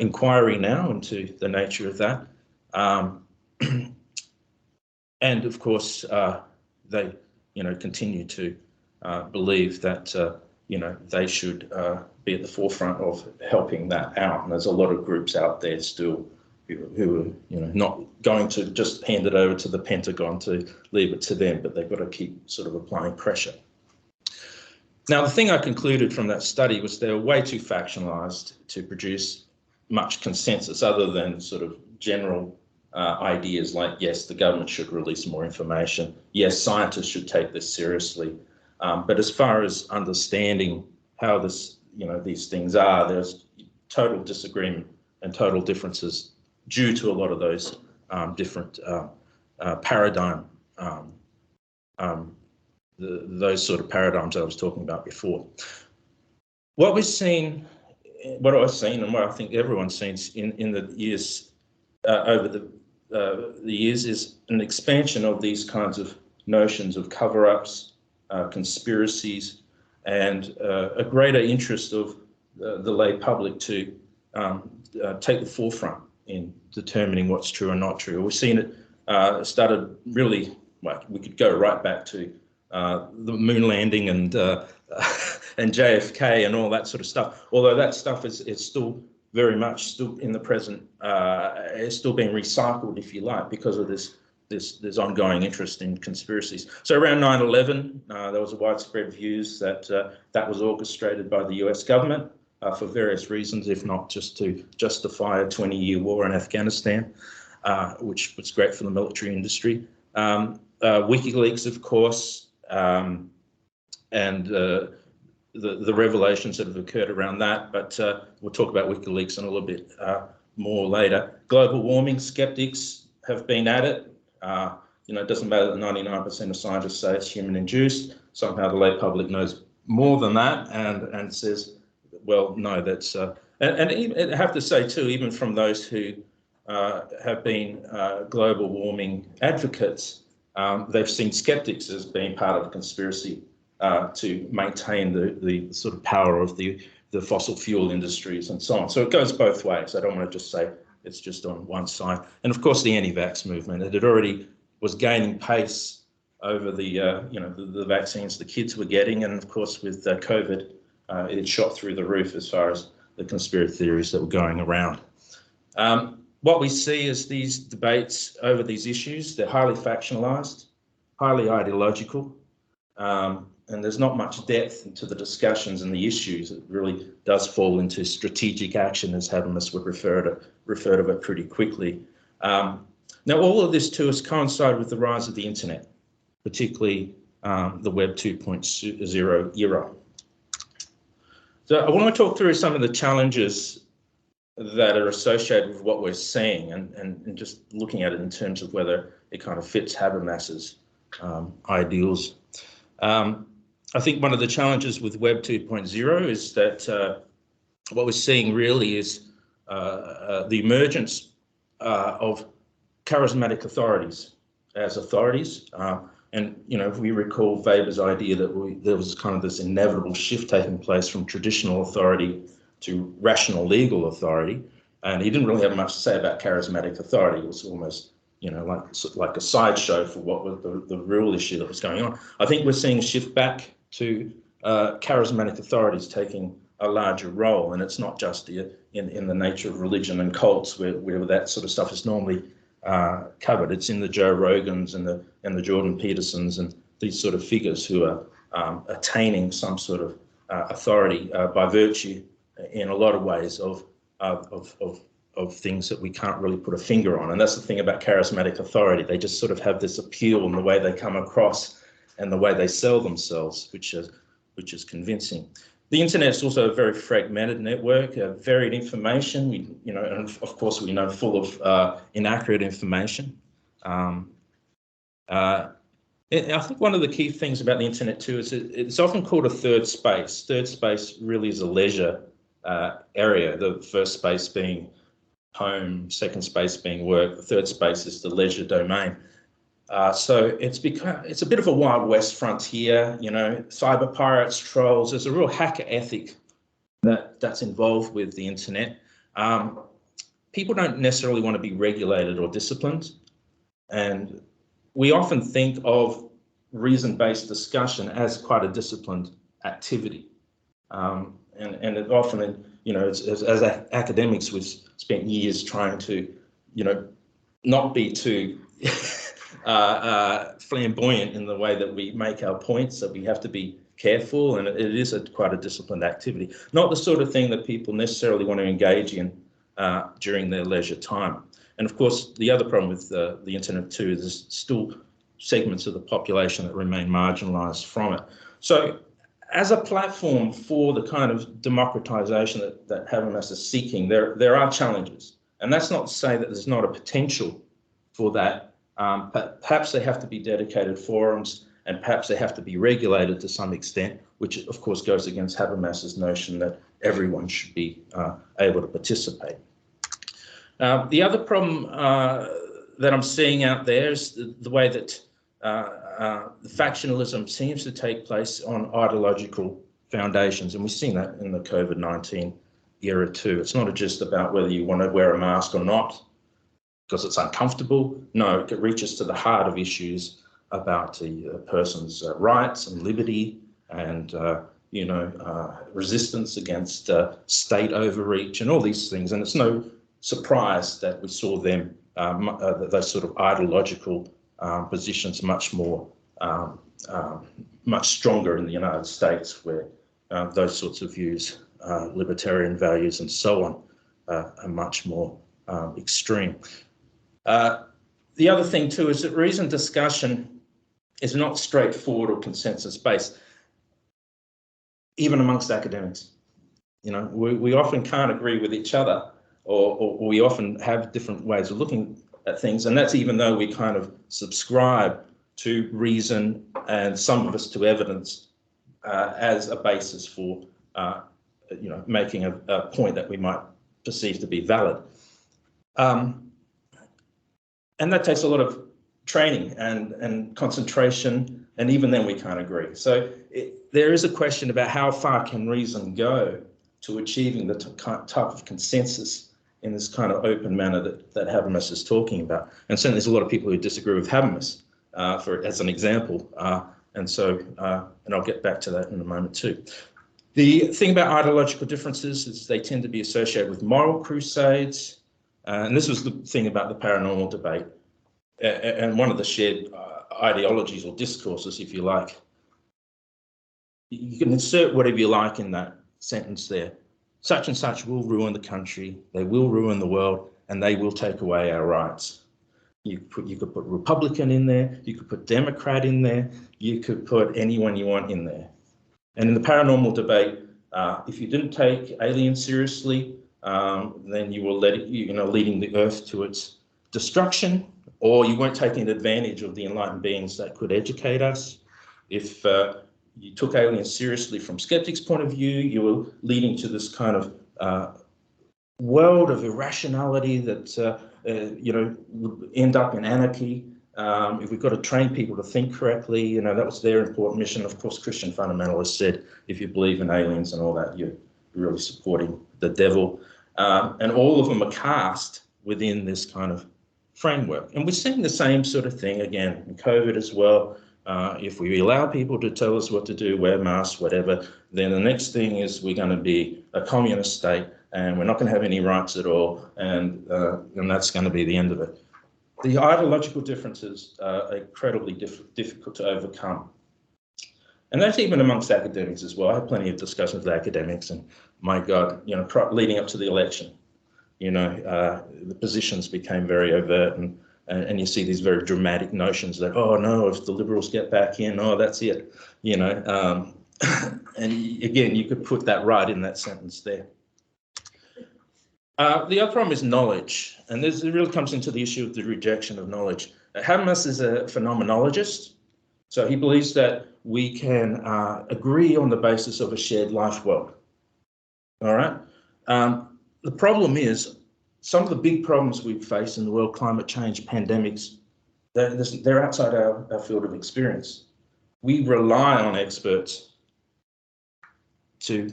inquiry now into the nature of that. And of course, they, continue to believe that, they should be at the forefront of helping that out. And there's a lot of groups out there still who are, not going to just hand it over to the Pentagon to leave it to them, but they've got to keep sort of applying pressure. Now, the thing I concluded from that study was they were way too factionalized to produce much consensus other than sort of general ideas like, yes, the government should release more information. Yes, scientists should take this seriously. But as far as understanding how this, these things are, there's total disagreement and total differences due to a lot of those different paradigm, those sort of paradigms I was talking about before. What I've seen and what I think everyone's seen in the years over the years is an expansion of these kinds of notions of cover-ups, conspiracies, and a greater interest of the lay public to take the forefront in determining what's true and not true. We've seen it started really, like, we could go right back to the moon landing and JFK and all that sort of stuff. Although that stuff is still very much still in the present, it's still being recycled, if you like, because of this ongoing interest in conspiracies. So around 9/11, there was a widespread views that that was orchestrated by the US government for various reasons, if not just to justify a 20-year war in Afghanistan, which was great for the military industry. WikiLeaks, of course, and the revelations that have occurred around that, but we'll talk about WikiLeaks in a little bit more later. Global warming skeptics have been at it. It doesn't matter that 99% of scientists say it's human-induced. Somehow the lay public knows more than that and says, well, no, that's... and I have to say, too, even from those who have been global warming advocates, they've seen skeptics as being part of the conspiracy to maintain the sort of power of the fossil fuel industries and so on. So it goes both ways. I don't want to just say it's just on one side. And of course, the anti-vax movement, it already was gaining pace over the vaccines the kids were getting. And of course, with COVID, it shot through the roof as far as the conspiracy theories that were going around. What we see is these debates over these issues, they're highly factionalized, highly ideological, and there's not much depth into the discussions and the issues. It really does fall into strategic action, as Habermas would refer to it pretty quickly. Now, all of this too has coincided with the rise of the internet, particularly the Web 2.0 era. So I want to talk through some of the challenges that are associated with what we're seeing and just looking at it in terms of whether it kind of fits Habermas's ideals. I think one of the challenges with Web 2.0 is that what we're seeing really is the emergence of charismatic authorities as authorities. And, you know, if we recall Weber's idea that there was kind of this inevitable shift taking place from traditional authority to rational legal authority, and he didn't really have much to say about charismatic authority. It was almost, you know, like a sideshow for what was the real issue that was going on. I think we're seeing a shift back to charismatic authorities taking a larger role, and it's not just in the nature of religion and cults where that sort of stuff is normally covered. It's in the Joe Rogans and the Jordan Petersons and these sort of figures who are attaining some sort of authority by virtue, in a lot of ways, of things that we can't really put a finger on. And that's the thing about charismatic authority. They just sort of have this appeal in the way they come across and the way they sell themselves, which is convincing. The internet is also a very fragmented network, varied information. And of course we know full of inaccurate information. I think one of the key things about the internet too is it's often called a third space. Third space really is a leisure area. The first space being home, second space being work. The third space is the leisure domain. So it's a bit of a Wild West frontier, you know, cyber pirates, trolls. There's a real hacker ethic that's involved with the internet. People don't necessarily want to be regulated or disciplined. And we often think of reason-based discussion as quite a disciplined activity. And it often, you know, as academics, we've spent years trying to, you know, not be too flamboyant in the way that we make our points, so we have to be careful, and it is quite a disciplined activity. Not the sort of thing that people necessarily want to engage in during their leisure time. And of course, the other problem with the internet too is there's still segments of the population that remain marginalised from it. So as a platform for the kind of democratisation that Habermas is seeking, there are challenges. And that's not to say that there's not a potential for that. But perhaps they have to be dedicated forums, and perhaps they have to be regulated to some extent, which of course goes against Habermas's notion that everyone should be able to participate. The other problem that I'm seeing out there is the way that the factionalism seems to take place on ideological foundations, and we've seen that in the COVID-19 era too. It's not just about whether you want to wear a mask or not, because it's uncomfortable. No, it reaches to the heart of issues about the person's rights and liberty and, resistance against state overreach and all these things. And it's no surprise that we saw them, those sort of ideological positions much stronger in the United States, where those sorts of views, libertarian values and so on, are much more extreme. The other thing too is that reasoned discussion is not straightforward or consensus-based, even amongst academics. You know, we often can't agree with each other, or we often have different ways of looking at things, and that's even though we kind of subscribe to reason and some of us to evidence as a basis for, making a point that we might perceive to be valid. And that takes a lot of training and concentration, and even then we can't agree. So there is a question about how far can reason go to achieving the type of consensus in this kind of open manner that Habermas is talking about. And certainly there's a lot of people who disagree with Habermas as an example. And I'll get back to that in a moment too. The thing about ideological differences is they tend to be associated with moral crusades. And this was the thing about the paranormal debate. And one of the shared ideologies or discourses, if you like, you can insert whatever you like in that sentence there. Such and such will ruin the country, they will ruin the world, and they will take away our rights. You could put Republican in there, you could put Democrat in there, you could put anyone you want in there. And in the paranormal debate, If you didn't take aliens seriously, then you were leading the Earth to its destruction, or you weren't taking advantage of the enlightened beings that could educate us. If you took aliens seriously from skeptics' point of view, you were leading to this kind of world of irrationality that would end up in anarchy. If we've got to train people to think correctly, that was their important mission. Of course, Christian fundamentalists said, if you believe in aliens and all that, you're really supporting the devil. And all of them are cast within this kind of framework. And we're seeing the same sort of thing again in COVID as well. If we allow people to tell us what to do, wear masks, whatever, then the next thing is we're going to be a communist state and we're not going to have any rights at all, and that's going to be the end of it. The ideological differences are incredibly difficult to overcome. And that's even amongst academics as well. I had plenty of discussions with academics, and my God, leading up to the election, the positions became very overt, and you see these very dramatic notions that, oh no, if the Liberals get back in, oh, that's it, and again, you could put that right in that sentence there. The other problem is knowledge, and it really comes into the issue of the rejection of knowledge. Habermas is a phenomenologist, so he believes that we can agree on the basis of a shared life world. All right. The problem is some of the big problems we face in the world, climate change, pandemics, they're outside our field of experience. We rely on experts to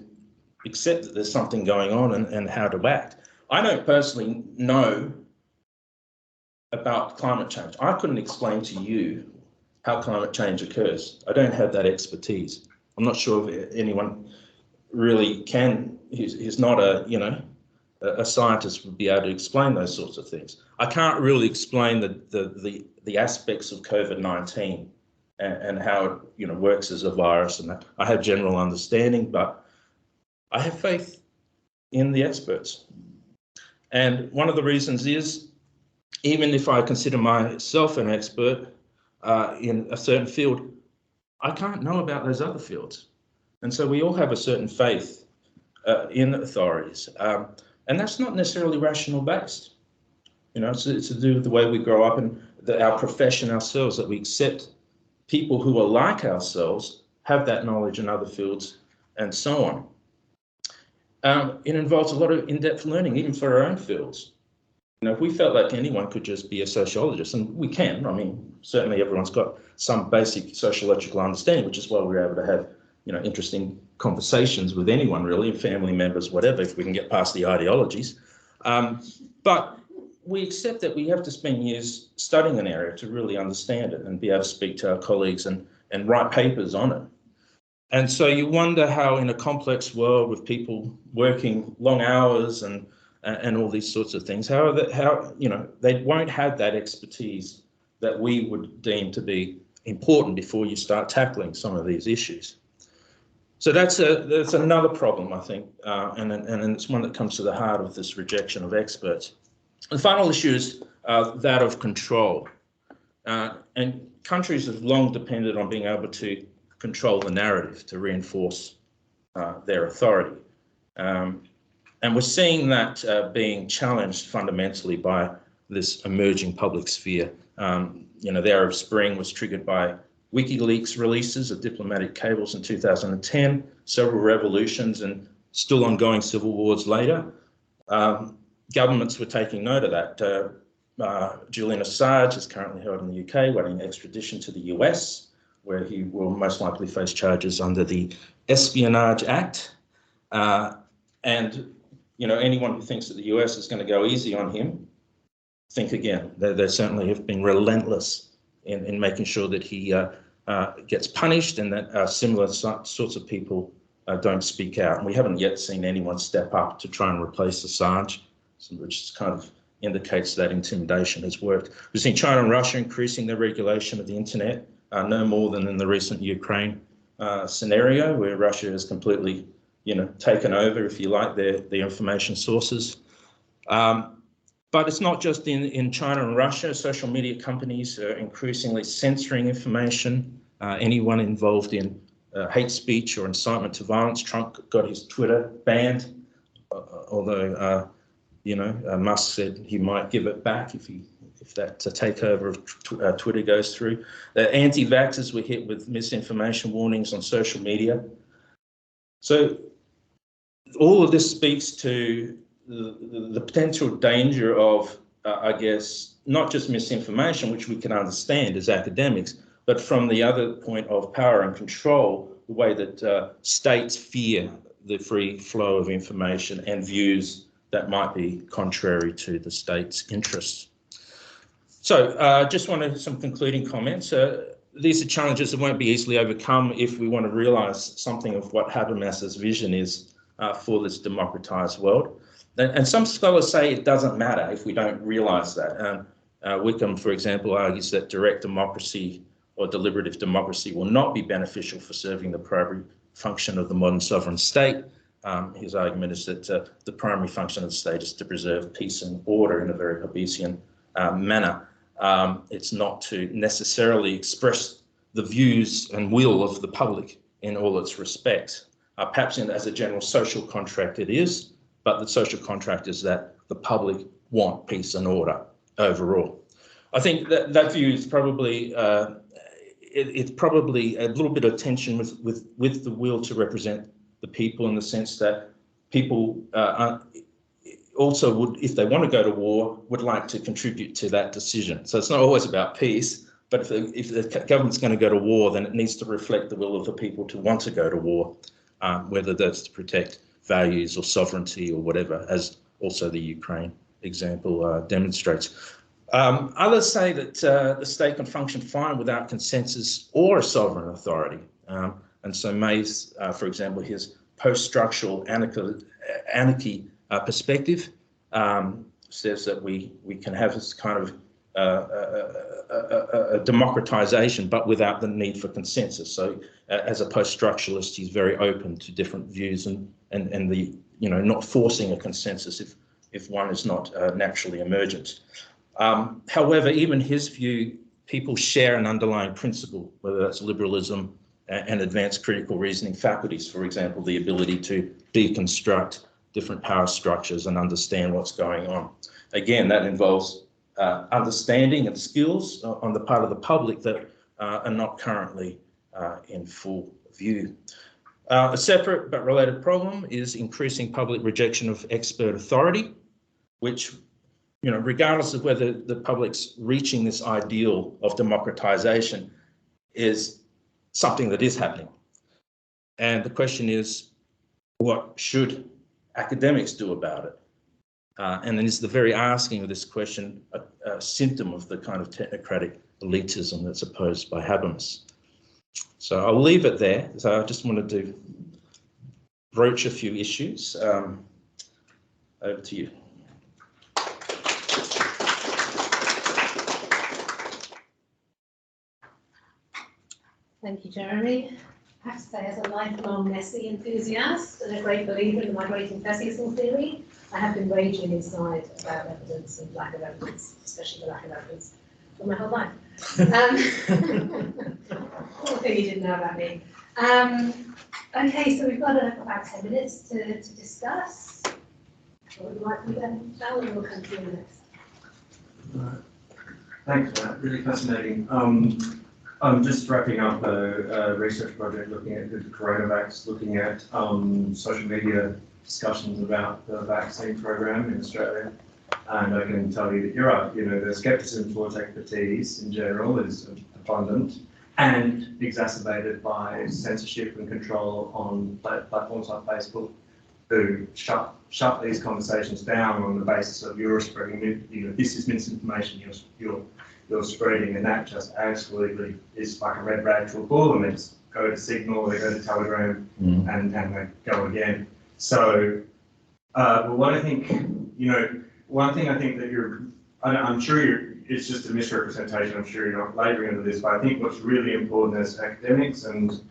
accept that there's something going on and how to act. I don't personally know about climate change. I couldn't explain to you how climate change occurs. I don't have that expertise. I'm not sure if anyone really can, who's not a scientist, would be able to explain those sorts of things. I can't really explain the aspects of COVID-19 and how it works as a virus, and that. I have general understanding, but I have faith in the experts. And one of the reasons is, even if I consider myself an expert in a certain field, I can't know about those other fields. And so we all have a certain faith in authorities. And that's not necessarily rational based. It's to do with the way we grow up and our profession ourselves, that we accept people who are like ourselves, have that knowledge in other fields, and so on. It involves a lot of in-depth learning, even for our own fields. If we felt like anyone could just be a sociologist, and we can, certainly everyone's got some basic sociological understanding, which is why we're able to have, interesting conversations with anyone really, family members, whatever, if we can get past the ideologies. But we accept that we have to spend years studying an area to really understand it and be able to speak to our colleagues and write papers on it. And so you wonder how, in a complex world with people working long hours and all these sorts of things, how they won't have that expertise that we would deem to be important before you start tackling some of these issues. So that's another problem, I think, and it's one that comes to the heart of this rejection of experts. The final issue is that of control, and countries have long depended on being able to control the narrative to reinforce their authority. And we're seeing that being challenged fundamentally by this emerging public sphere. The Arab Spring was triggered by WikiLeaks releases of diplomatic cables in 2010, several revolutions and still ongoing civil wars later. Governments were taking note of that. Julian Assange is currently held in the UK, waiting extradition to the US, where he will most likely face charges under the Espionage Act. And anyone who thinks that the US is going to go easy on him, think again. They certainly have been relentless in making sure that he gets punished and that similar sorts of people don't speak out. And we haven't yet seen anyone step up to try and replace Assange, which kind of indicates that intimidation has worked. We've seen China and Russia increasing their regulation of the internet, no more than in the recent Ukraine scenario, where Russia has completely taken over, if you like, their information sources. But it's not just in China and Russia. Social media companies are increasingly censoring information. Anyone involved in hate speech or incitement to violence. Trump got his Twitter banned, although Musk said he might give it back if that takeover of Twitter goes through. The anti-vaxxers were hit with misinformation warnings on social media. So all of this speaks to the potential danger of, I guess, not just misinformation, which we can understand as academics, but from the other point of power and control, the way that states fear the free flow of information and views that might be contrary to the state's interests. So just wanted some concluding comments. These are challenges that won't be easily overcome if we want to realise something of what Habermas's vision is for this democratised world. And some scholars say it doesn't matter if we don't realise that. Wickham, for example, argues that direct democracy or deliberative democracy will not be beneficial for serving the primary function of the modern sovereign state. His argument is that the primary function of the state is to preserve peace and order in a very Hobbesian manner. It's not to necessarily express the views and will of the public in all its respects. Perhaps as a general social contract it is, but the social contract is that the public want peace and order overall. I think that view is probably it's probably a little bit of tension with the will to represent the people, in the sense that people also would, if they want to go to war, would like to contribute to that decision. So it's not always about peace, but if the government's going to go to war, then it needs to reflect the will of the people to want to go to war, whether that's to protect values or sovereignty or whatever, as also the Ukraine example demonstrates. Others say that the state can function fine without consensus or a sovereign authority. And so May's, for example, his post-structural anarchy perspective says that we can have this kind of a democratization, but without the need for consensus. So as a post-structuralist, he's very open to different views and the, not forcing a consensus if one is not naturally emergent. However, even his view, people share an underlying principle, whether that's liberalism and advanced critical reasoning faculties, for example, the ability to deconstruct different power structures and understand what's going on. Again, that involves understanding and skills on the part of the public that are not currently in full view. A separate but related problem is increasing public rejection of expert authority, which, regardless of whether the public's reaching this ideal of democratization, is something that is happening. And the question is, what should academics do about it? And then is the very asking of this question a symptom of the kind of technocratic elitism that's opposed by Habermas? So I'll leave it there. So I just wanted to broach a few issues. Over to you. Thank you, Jeremy. I have to say, as a lifelong Nessie enthusiast and a great believer in the migrating fascism theory, I have been raging inside about evidence and lack of evidence, especially the lack of evidence, for my whole life. One thing you didn't know about me. Okay, so we've got about 10 minutes to discuss. What would you like to do then? Alan will come to you next. Thanks for that, really fascinating. I'm just wrapping up a research project looking at the coronavirus, looking at social media discussions about the vaccine program in Australia. And I can tell you that you're right, the skepticism towards expertise in general is abundant and exacerbated by censorship and control on platforms like Facebook, who shut these conversations down on the basis of you're spreading, this is misinformation you're spreading, and that just absolutely is like a red rag to a bull, and they just go to Signal, they go to Telegram, and they go again. So, what I think, one thing I think that I'm sure it's just a misrepresentation, I'm sure you're not labouring under this, but I think what's really important as academics and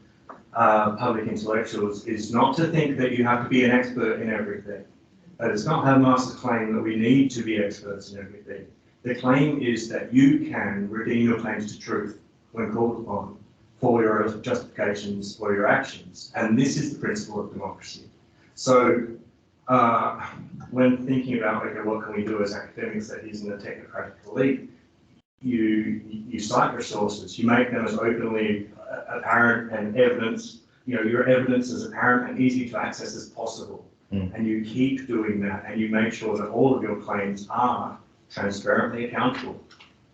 public intellectuals is not to think that you have to be an expert in everything. It's not Habermas's claim that we need to be experts in everything. The claim is that you can redeem your claims to truth when called upon. for your justifications for your actions. And this is the principle of democracy. So when thinking about, okay, what can we do as academics that isn't a technocratic elite, you cite your sources, you make them as openly apparent and evidence, your evidence as apparent and easy to access as possible. And you keep doing that, and you make sure that all of your claims are transparently accountable,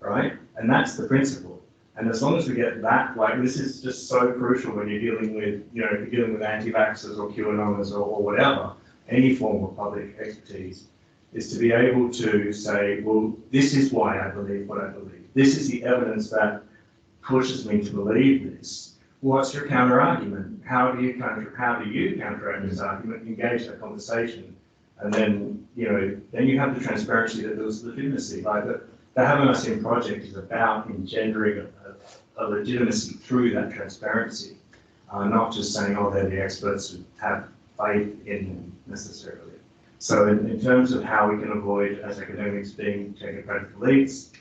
right? And that's the principle. And as long as we get that, like, this is just so crucial when you're dealing with, if you're dealing with anti-vaxxers or QAnoners or whatever, any form of public expertise, is to be able to say, well, this is why I believe what I believe. This is the evidence that pushes me to believe this. What's your counter argument? How do you counteract this argument? Engage that conversation, and then then you have the transparency that builds legitimacy. Like the Habermas project is about engendering a legitimacy through that transparency, not just saying, oh, they're the experts who have faith in them necessarily. So in terms of how we can avoid, as academics, being technocratic elites,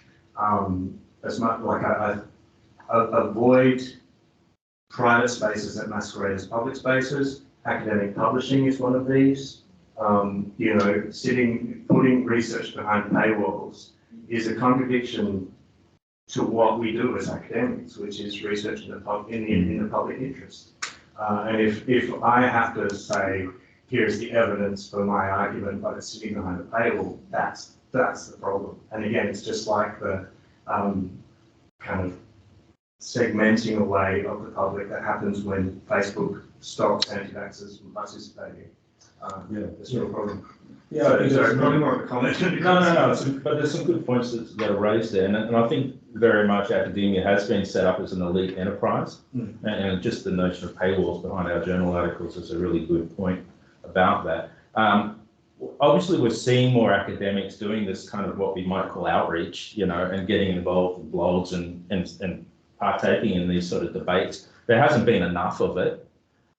as much like I avoid private spaces that masquerade as public spaces. Academic publishing is one of these. Putting research behind paywalls is a contradiction to what we do as academics, which is research in the public interest. And if I have to say, here's the evidence for my argument, but it's sitting behind a paywall, that's the problem. And again, it's just like the kind of segmenting away of the public that happens when Facebook stops anti-vaxxers from participating. That's your problem. Yeah, so, I think sorry, probably more of a comment. No. But there's some good points that are raised there, and I think very much academia has been set up as an elite enterprise, and just the notion of paywalls behind our journal articles is a really good point about that. Obviously, we're seeing more academics doing this kind of what we might call outreach, and getting involved in blogs and partaking in these sort of debates. There hasn't been enough of it.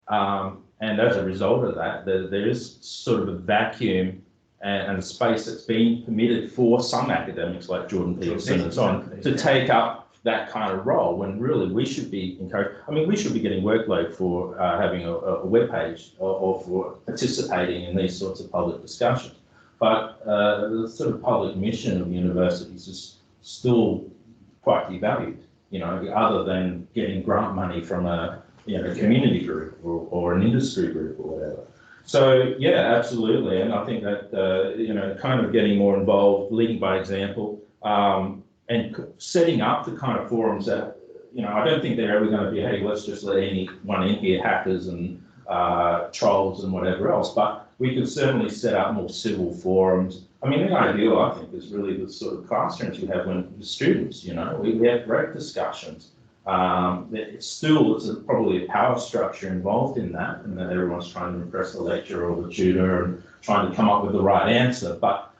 And as a result of that, there is sort of a vacuum and a space that's been permitted for some academics like Jordan Peterson and so on to take up that kind of role, when really we should be encouraged. I mean, we should be getting workload for having a web page or for participating in these sorts of public discussions. But the sort of public mission of universities is still quite devalued, other than getting grant money from a community group or an industry group or whatever. So yeah, absolutely, and I think that kind of getting more involved, leading by example, and setting up the kind of forums that I don't think they're ever going to be, hey, let's just let anyone in here, hackers and trolls and whatever else. But we could certainly set up more civil forums. I mean, the ideal, I think, is really the sort of classrooms you have when the students. We have great discussions. It's probably a power structure involved in that, and that everyone's trying to impress the lecturer or the tutor and trying to come up with the right answer. But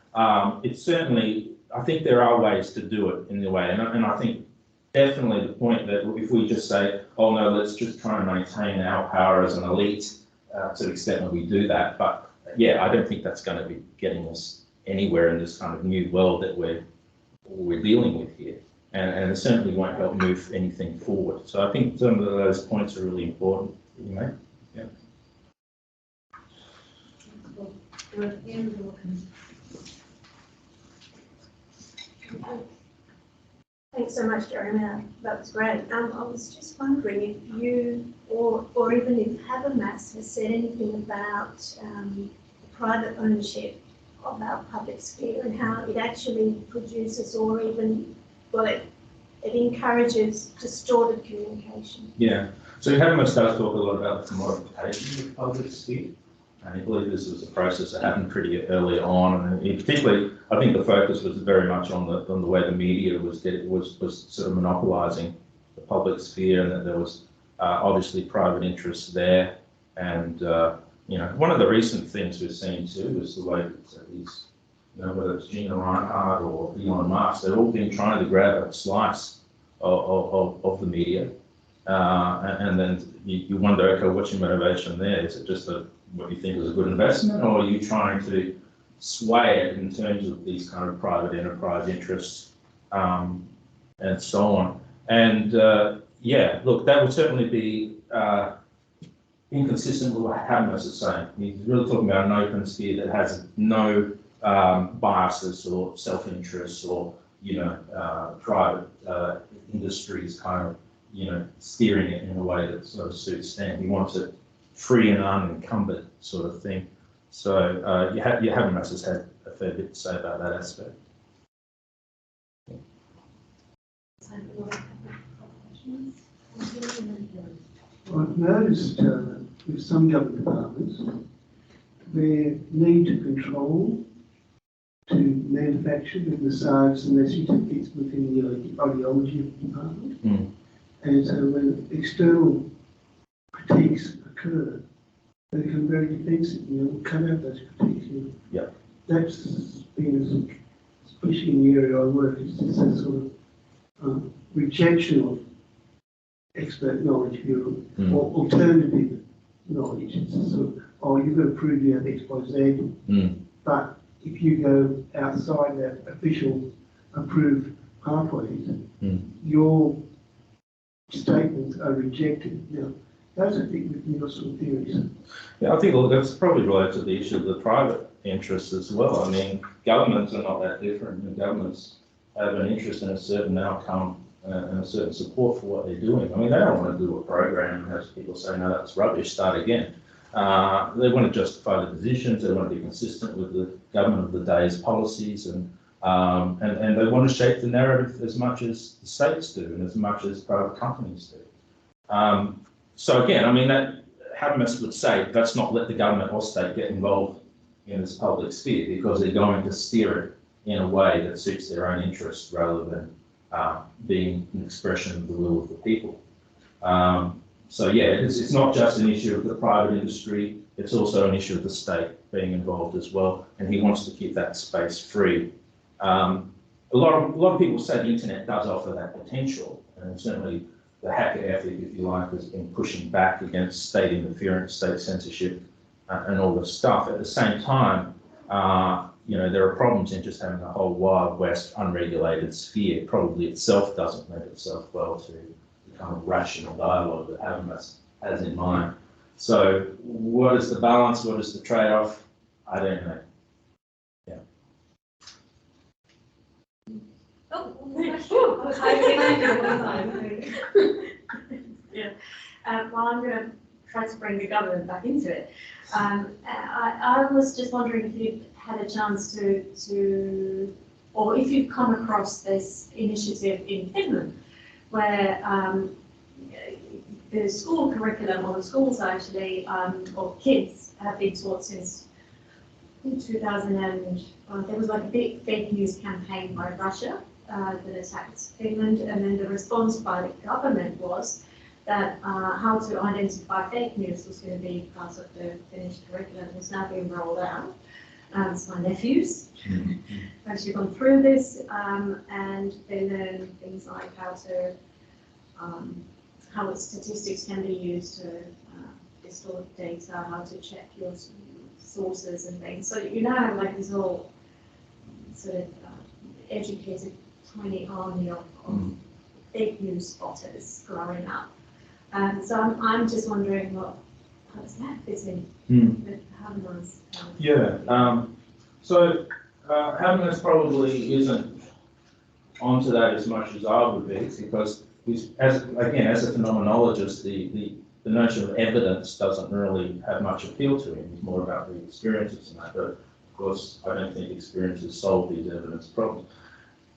it's certainly, I think there are ways to do it in the way, and I think definitely the point that if we just say, oh no, let's just try and maintain our power as an elite to the extent that we do that. But yeah, I don't think that's going to be getting us anywhere in this kind of new world that we're dealing with here. And it certainly won't help move anything forward. So I think some of those points are really important that you make. Yeah. Thanks so much, Jeremy. That was great. I was just wondering if you, or even if Habermas has said anything about private ownership of our public sphere and how it actually produces, or even, well, it encourages distorted communication. Yeah. So Habermas does talk a lot about the commodification of the public sphere. And I believe this was a process that happened pretty early on, and particularly, I think the focus was very much on the way the media was sort of monopolising the public sphere, and that there was obviously private interests there. And one of the recent things we've seen too is the way that these, whether it's Gina Reinhardt or Elon Musk, they've all been trying to grab a slice of the media, and then you wonder, okay, what's your motivation there? Is it just what you think is a good investment, or are you trying to sway it in terms of these kind of private enterprise interests and so on? And Yeah, look, that would certainly be inconsistent with what Habermas is saying. He's really talking about an open sphere that has no biases or self-interest or, private industries kind of, steering it in a way that sort of suits them. He wants it free and unencumbered sort of thing. So Habermas has had a fair bit to say about that aspect. I've noticed with some government departments, their need to control, to manufacture, to massage the message that fits within the ideology of the department. Mm. And so when external critiques occur, they become very defensive, cut out those critiques. Yeah. That's been, especially in the area I work, it's just a sort of rejection of expert knowledge or alternative knowledge. It's a sort of, oh, you've got to prove you have X, Y, Z. But if you go outside that official approved pathways, your statements are rejected. Those are your sort of theories. Yeah, I think that's probably related to the issue of the private interests as well. I mean, governments are not that different. And governments have an interest in a certain outcome and a certain support for what they're doing. I mean, they don't want to do a program and have people say, no, that's rubbish, start again. They want to justify the positions, they want to be consistent with the government of the day's policies, and they want to shape the narrative as much as the states do and as much as private companies do. So again, I mean, that Habermas would say, let's not let the government or state get involved in this public sphere because they're going to steer it in a way that suits their own interests rather than being an expression of the will of the people. So yeah, it's not just an issue of the private industry, it's also an issue of the state being involved as well, and he wants to keep that space free. A lot of people say the internet does offer that potential, and certainly the hacker ethic, if you like, has been pushing back against state interference, state censorship, and all this stuff. At the same time, there are problems in just having a whole Wild West unregulated sphere. Probably itself doesn't lend itself well to the kind of rational dialogue that Habermas has in mind. So what is the balance? What is the trade-off? I don't know. Yeah. Well, I'm going to try to bring the government back into it. I was just wondering if you've had a chance to, or if you've come across this initiative in Finland, where the school curriculum, or the schools actually, or kids have been taught since 2000, and there was like a big fake news campaign by Russia that attacked Finland, and then the response by the government was that how to identify fake news was going to be part of the Finnish curriculum. It's now being rolled out. It's my nephews actually gone through this, and they learn things like how statistics can be used to distort data, how to check your sources and things. So you now have like this whole sort of educated tiny army of fake news spotters growing up. So I'm just wondering how does that fit in with Habermas? So Habermas probably isn't onto that as much as I would be, because as a phenomenologist, the notion of evidence doesn't really have much appeal to him. It's more about the experiences and that. But of course, I don't think experiences solve these evidence problems.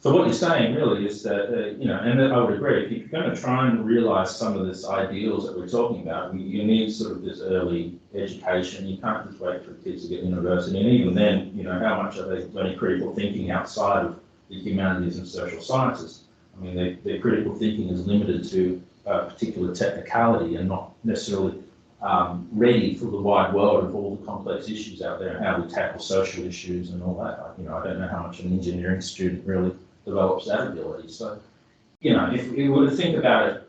So what you're saying really is that, and I would agree, if you're going to try and realise some of these ideals that we're talking about, you need sort of this early education. You can't just wait for kids to get university. And even then, how much are they learning critical thinking outside of the humanities and social sciences? I mean, their critical thinking is limited to a particular technicality and not necessarily ready for the wide world of all the complex issues out there and how we tackle social issues and all that. I don't know how much an engineering student really develops that ability. So, if we were to think about it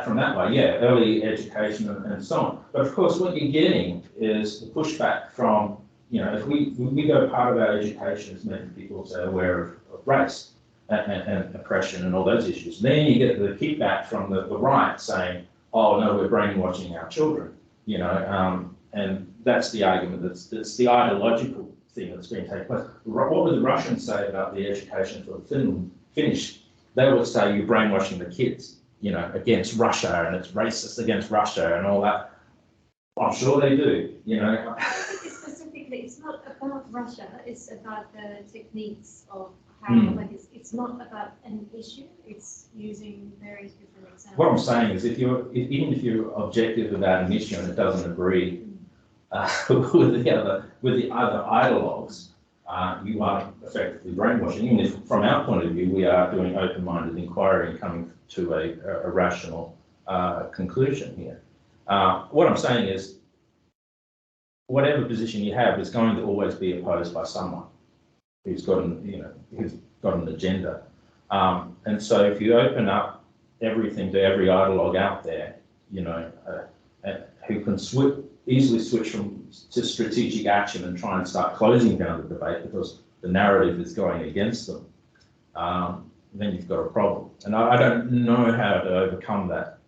from that way, early education and so on. But of course, what you're getting is the pushback from, if we go part of our education is making people aware of race. and oppression and all those issues. Then you get the kickback from the right saying, oh no, we're brainwashing our children, you know, and that's the argument, that's the ideological thing that's been taking place. What would the Russians say about the education for the Finnish? They would say you're brainwashing the kids, you know, against Russia, and it's racist against Russia and all that. I'm sure they do, you know. Specifically, it's not about Russia, it's about the techniques of how, like, it's not about an issue, it's using various different examples. What I'm saying is, even if you're objective about an issue and it doesn't agree with the other ideologues, you are effectively brainwashing. Even if, from our point of view, we are doing open-minded inquiry and coming to a rational conclusion here. What I'm saying is, whatever position you have is going to always be opposed by someone who's got an agenda. And so if you open up everything to every ideologue out there, you know, who can easily switch to strategic action and try and start closing down the debate because the narrative is going against them, then you've got a problem. And I don't know how to overcome that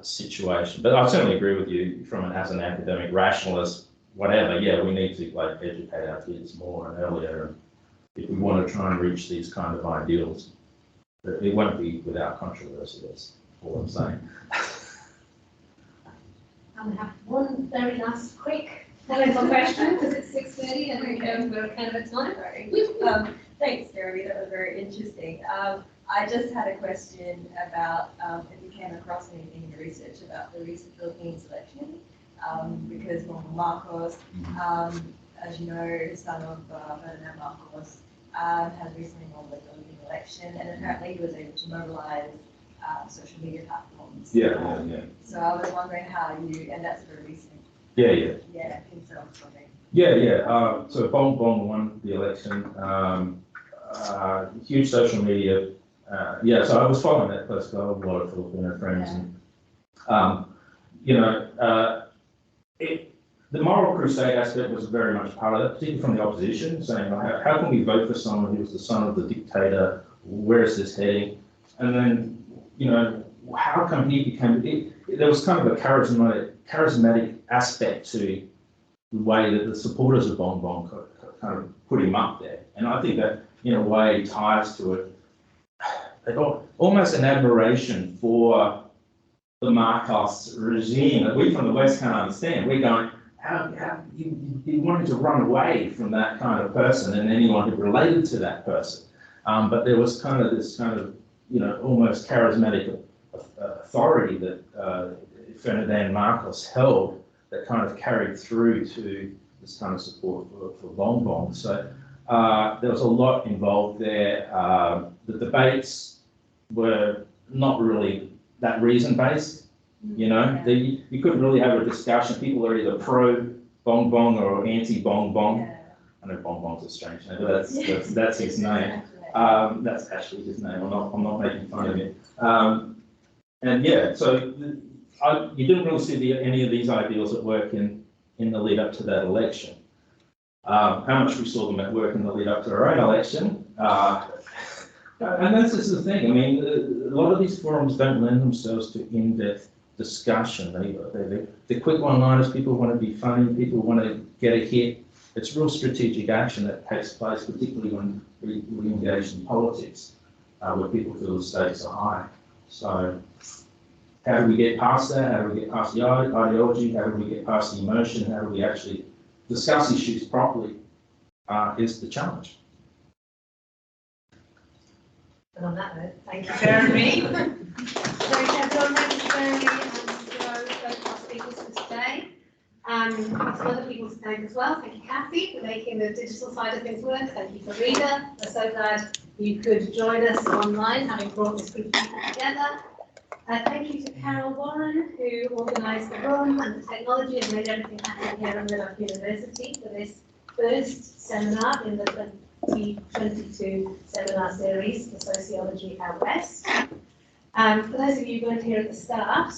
situation. But I certainly agree with you as an academic rationalist, whatever, yeah, we need to like educate our kids more and earlier, and if we want to try and reach these kind of ideals. It won't be without controversy, that's all I'm saying. I have one very last quick technical question, because it's 6:30 and we're kind of at time. Sorry. Thanks, Jeremy, that was very interesting. I just had a question about if you came across anything in your research about the recent Philippines election, because Marcos, as you know, son of Ferdinand Marcos, has recently won the Philippine election, and apparently he was able to mobilize social media platforms. Yeah. So I was wondering how you, and that's very recent. Yeah. Yeah, can you tell us something? Yeah. So Bong won the election. Huge social media. So I was following that close. I have a lot of Filipino friends, and the moral crusade aspect was very much part of that, particularly from the opposition, saying, how can we vote for someone who was the son of the dictator? Where is this heading? And then, how come he became? There was kind of a charismatic aspect to the way that the supporters of Bong kind of put him up there, and I think that in a way ties to it. Almost an admiration for the Marcos regime that we from the West can't understand. We're going, how you wanted to run away from that kind of person and anyone who related to that person. But there was kind of this almost charismatic authority that Ferdinand Marcos held that kind of carried through to this kind of support for Bong. So there was a lot involved there. The debates were not really that reason-based, you couldn't really have a discussion. People are either pro-Bong or anti-Bong. Yeah. I know Bong's a strange name, but that's his name. That's actually his name. I'm not making fun of it. So you didn't really see any of these ideals at work in the lead up to that election. How much we saw them at work in the lead up to our own election. And that's just the thing. I mean, a lot of these forums don't lend themselves to in-depth discussion. They're quick one-liners. People want to be funny. People want to get a hit. It's real strategic action that takes place, particularly when we engage in politics, where people feel the stakes are high. So how do we get past that? How do we get past the ideology? How do we get past the emotion? How do we actually discuss issues properly is the challenge. And on that note, thank you, Jeremy. Everyone, thank you, Jeremy, and both our speakers for today. Some other people to thank as well. Thank you, Kathy, for making the digital side of things work. Thank you, Farida. We're so glad you could join us online, having brought this group of people together. Thank you to Carol Warren, who organised the room and the technology and made everything happen here at Murdoch University for this first seminar in the 2022 seminar series for Sociology Out West. For those of you who weren't here at the start,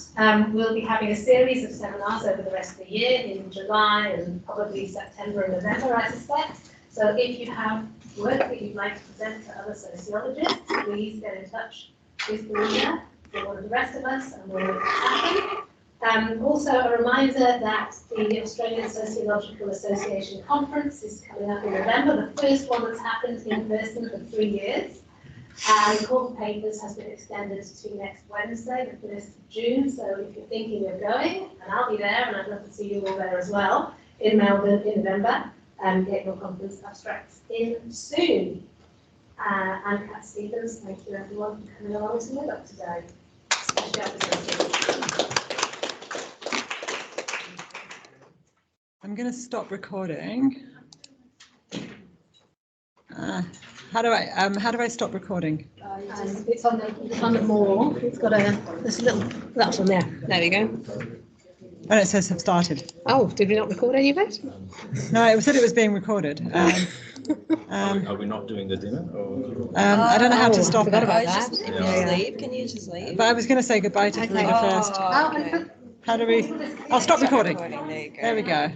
we'll be having a series of seminars over the rest of the year in July and probably September and November, I suspect. So if you have work that you'd like to present to other sociologists, please get in touch with Marina or one of the rest of us, and we'll make it happen. Also, a reminder that the Australian Sociological Association Conference is coming up in November, the first one that's happened in person for 3 years. The call for papers has been extended to next Wednesday, the 1st of June. So if you're thinking of going, and I'll be there, and I'd love to see you all there as well, in Melbourne in November, get your conference abstracts in soon. And Kat Stevens, thank you everyone for coming along to with us today. Especially our presenters. I'm going to stop recording. How do I stop recording? It's on the more. It's got there's a little, that's on there. There we go. Oh, it says have started. Oh, did we not record any of it? No, it said it was being recorded. Are we not doing the dinner? Or? I don't know how to stop forgot it. about that. Can you just leave? Can you just leave? But I was going to say goodbye to Karina first. Okay. How do we? I'll stop recording. There you go. There we go.